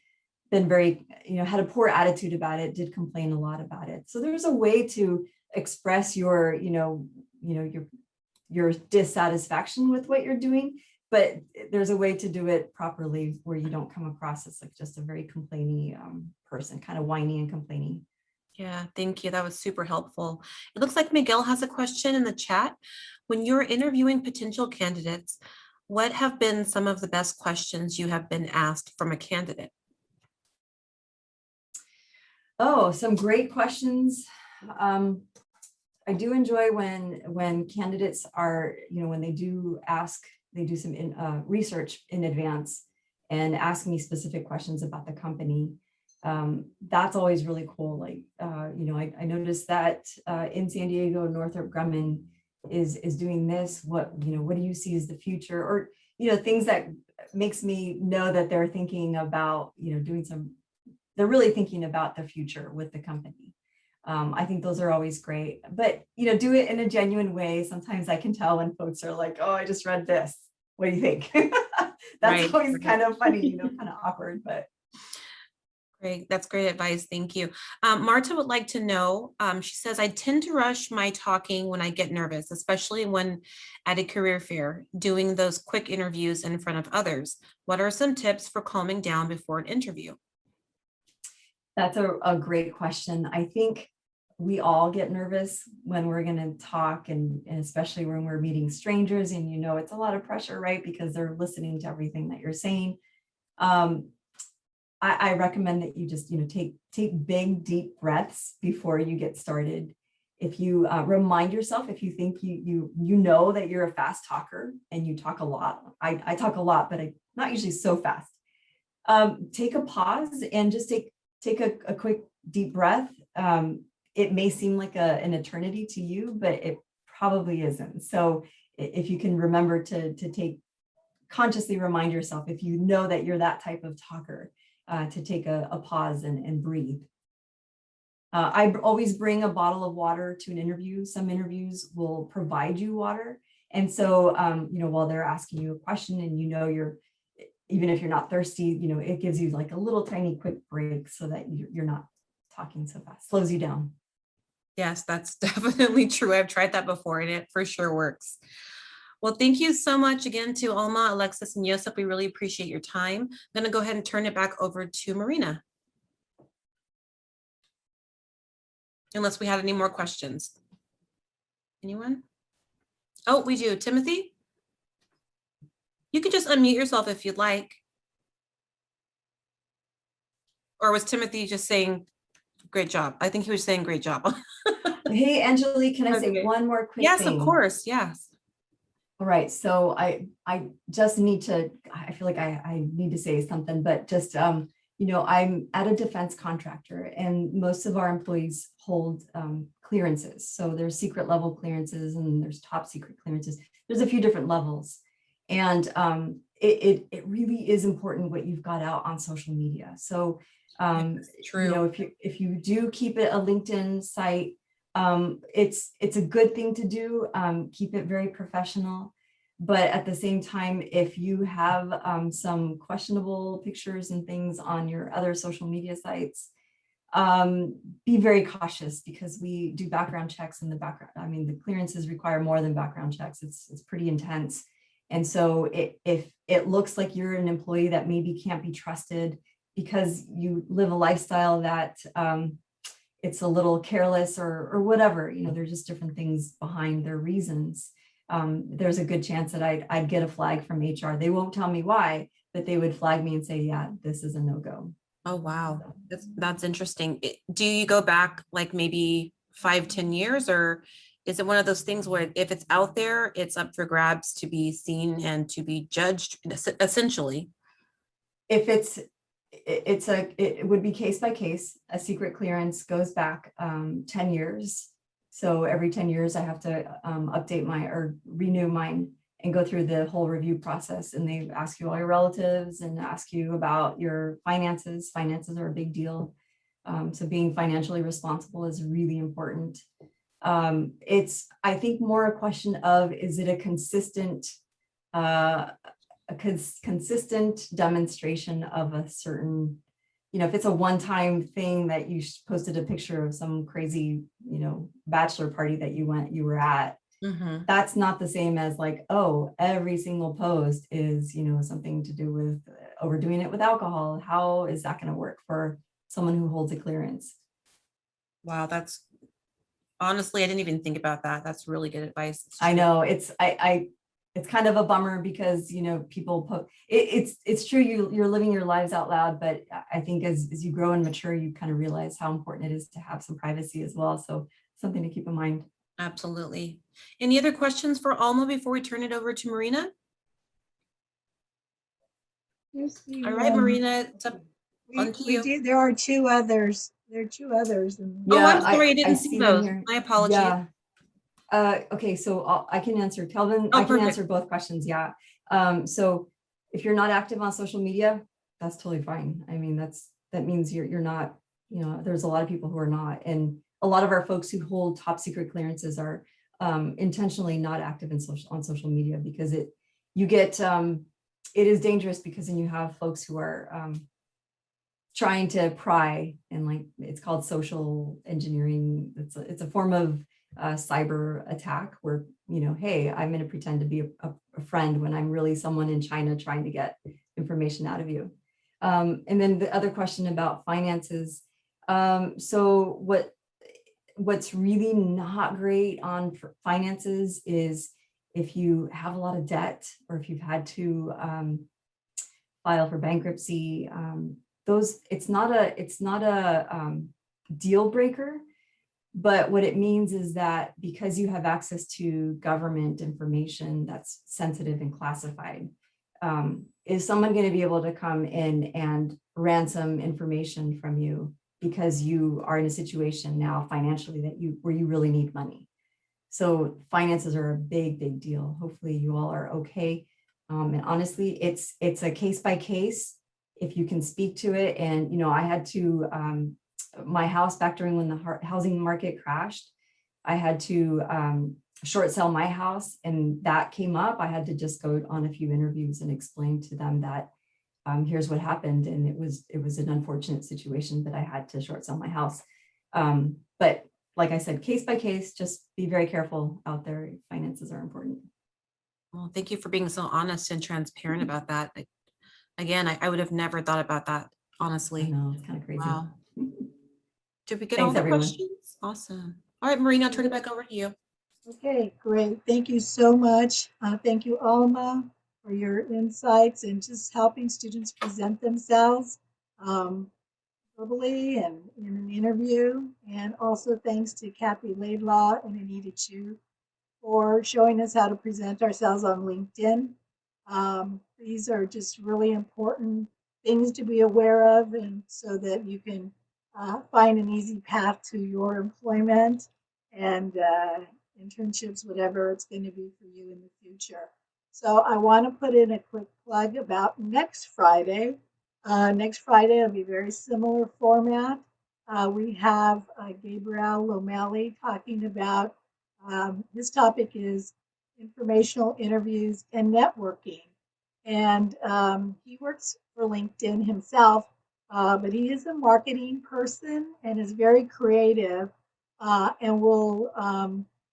been very, had a poor attitude about it, did complain a lot about it. So there's a way to express your dissatisfaction with what you're doing, but there's a way to do it properly where you don't come across as like just a very complaining person, kind of whiny and complaining. Yeah, thank you. That was super helpful. It looks like Miguel has a question in the chat. When you're interviewing potential candidates, what have been some of the best questions you have been asked from a candidate? Oh, some great questions. I do enjoy when candidates are, when they do some research in advance and ask me specific questions about the company. That's always really cool. Like, I noticed that in San Diego, Northrop Grumman is doing this. What do you see as the future? Or, things that makes me know that they're thinking about, they're really thinking about the future with the company. I think those are always great, but, do it in a genuine way. Sometimes I can tell when folks are like, oh, I just read this. What do you think? That's Right. always kind of funny, kind of awkward, but. Great. That's great advice. Thank you. Marta would like to know, she says, I tend to rush my talking when I get nervous, especially when at a career fair, doing those quick interviews in front of others. What are some tips for calming down before an interview? That's a great question. I think we all get nervous when we're going to talk, and especially when we're meeting strangers, and it's a lot of pressure, right? Because they're listening to everything that you're saying. I recommend that you just, take big, deep breaths before you get started. If you remind yourself, if you think you know that you're a fast talker and you talk a lot, I talk a lot, but I'm not usually so fast. Take a pause and just take a quick, deep breath. It may seem like an eternity to you, but it probably isn't. So if you can remember to consciously remind yourself, if you know that you're that type of talker, to take a pause and breathe. I always bring a bottle of water to an interview. Some interviews will provide you water. And so, while they're asking you a question and even if you're not thirsty, it gives you like a little tiny quick break so that you're not talking so fast, slows you down. Yes, that's definitely true. I've tried that before and it for sure works. Well, thank you so much again to Alma, Alexis, and Yosef. We really appreciate your time. I'm going to go ahead and turn it back over to Marina. Unless we had any more questions. Anyone? Oh, we do. Timothy? You can just unmute yourself if you'd like. Or was Timothy just saying, great job? I think he was saying great job. Hey, Angelique, can I say one more quick thing? Yes, of course. Yes. All right. So I just need to, I feel like I need to say something, but just, I'm at a defense contractor and most of our employees hold clearances. So there's secret level clearances and there's top secret clearances. There's a few different levels. And it really is important what you've got out on social media. So, true. If you do keep it a LinkedIn site, it's a good thing to do. Keep it very professional, but at the same time, if you have some questionable pictures and things on your other social media sites, be very cautious because we do background checks in the background. I mean, the clearances require more than background checks. It's pretty intense. And so if it looks like you're an employee that maybe can't be trusted because you live a lifestyle that it's a little careless or whatever, there's just different things behind their reasons. There's a good chance that I'd get a flag from HR. They won't tell me why, but they would flag me and say, yeah, this is a no-go. Oh, wow. That's interesting. Do you go back like maybe 5-10 years, or is it one of those things where if it's out there, it's up for grabs to be seen and to be judged essentially? If it would be case by case. A secret clearance goes back 10 years. So every 10 years I have to update or renew mine and go through the whole review process. And they ask you all your relatives and ask you about your finances. Finances are a big deal. So being financially responsible is really important. It's, I think, more a question of, is it a consistent demonstration of a certain, if it's a one-time thing that you posted a picture of some crazy, bachelor party that you were at, that's not the same as like, oh, every single post is, something to do with overdoing it with alcohol. How is that going to work for someone who holds a clearance? Wow, that's honestly, I didn't even think about that. That's really good advice. I know it's kind of a bummer because, you know, people put it's true, you're living your lives out loud, but I think as you grow and mature, you kind of realize how important it is to have some privacy as well. So something to keep in mind. Absolutely. Any other questions for Alma before we turn it over to Marina? All right, Marina, it's up onto you. There are two others. There are two others. Oh, I'm sorry, I didn't see them those. here. My apologies. Yeah. Okay, so I can answer. Kelvin, Oh, I can perfect. answer both questions. Yeah. So if you're not active on social media, that's totally fine. I mean, that means you're not, you know, there's a lot of people who are not, and a lot of our folks who hold top secret clearances are intentionally not active on social media because it is dangerous, because then you have folks who are trying to pry, and like it's called social engineering. It's a form of cyber attack where, you know, hey, I'm going to pretend to be a friend when I'm really someone in China trying to get information out of you. And then the other question about finances. So what's really not great on finances is if you have a lot of debt, or if you've had to file for bankruptcy. It's not a deal breaker. But what it means is that because you have access to government information that's sensitive and classified, is someone going to be able to come in and ransom information from you because you are in a situation now financially where you really need money? So finances are a big deal. Hopefully you all are okay. And honestly, it's a case by case if you can speak to it. And, you know, I had to my house back during when the housing market crashed, I had to short sell my house, and that came up. I had to just go on a few interviews and explain to them that here's what happened. And it was an unfortunate situation that I had to short sell my house. But like I said, case by case, just be very careful out there. Finances are important. Well, thank you for being so honest and transparent about that. Again, I would have never thought about that, honestly. I know, it's kind of crazy. Wow. Did we get Thanks, all the everyone. questions? Awesome. All right, Marina, I'll turn it back over to you. Okay, great. Thank you so much. Thank you, Alma, for your insights and just helping students present themselves verbally and in an interview. And also thanks to Kathy Laidlaw and Anita Chu for showing us how to present ourselves on LinkedIn. These are just really important things to be aware of, and so that you can find an easy path to your employment and internships, whatever it's going to be for you in the future. So I want to put in a quick plug about next Friday. Next Friday will be a very similar format. We have Gabriel O'Malley talking about, his topic is informational interviews and networking. And he works for LinkedIn himself, but he is a marketing person and is very creative, and will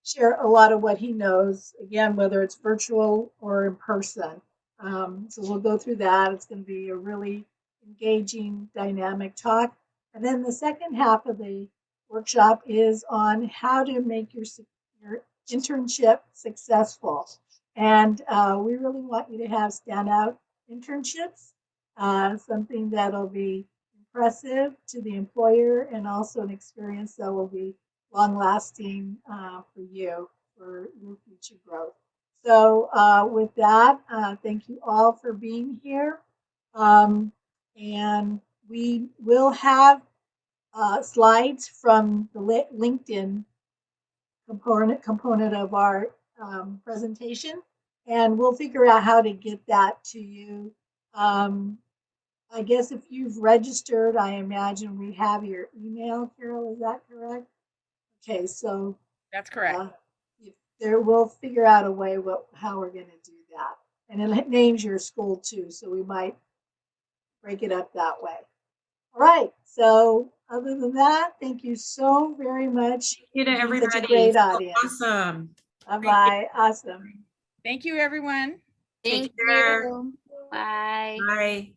share a lot of what he knows, again, whether it's virtual or in person. So we'll go through that. It's going to be a really engaging, dynamic talk. And then the second half of the workshop is on how to make your internship successful. And we really want you to have standout internships, something that'll be impressive to the employer and also an experience that will be long-lasting for you, for your future growth. So with that, thank you all for being here. And we will have slides from the LinkedIn component of our presentation, and we'll figure out how to get that to you. I guess if you've registered, I imagine we have your email, Carole, is that correct? Okay, so that's correct. We'll figure out a way how we're going to do that. And it names your school too, so we might break it up that way. All right, so other than that, thank you so very much. Thank you to everybody. Such a great audience. Awesome. Bye-bye. Awesome. Thank you, everyone. Thank you. Bye. Bye.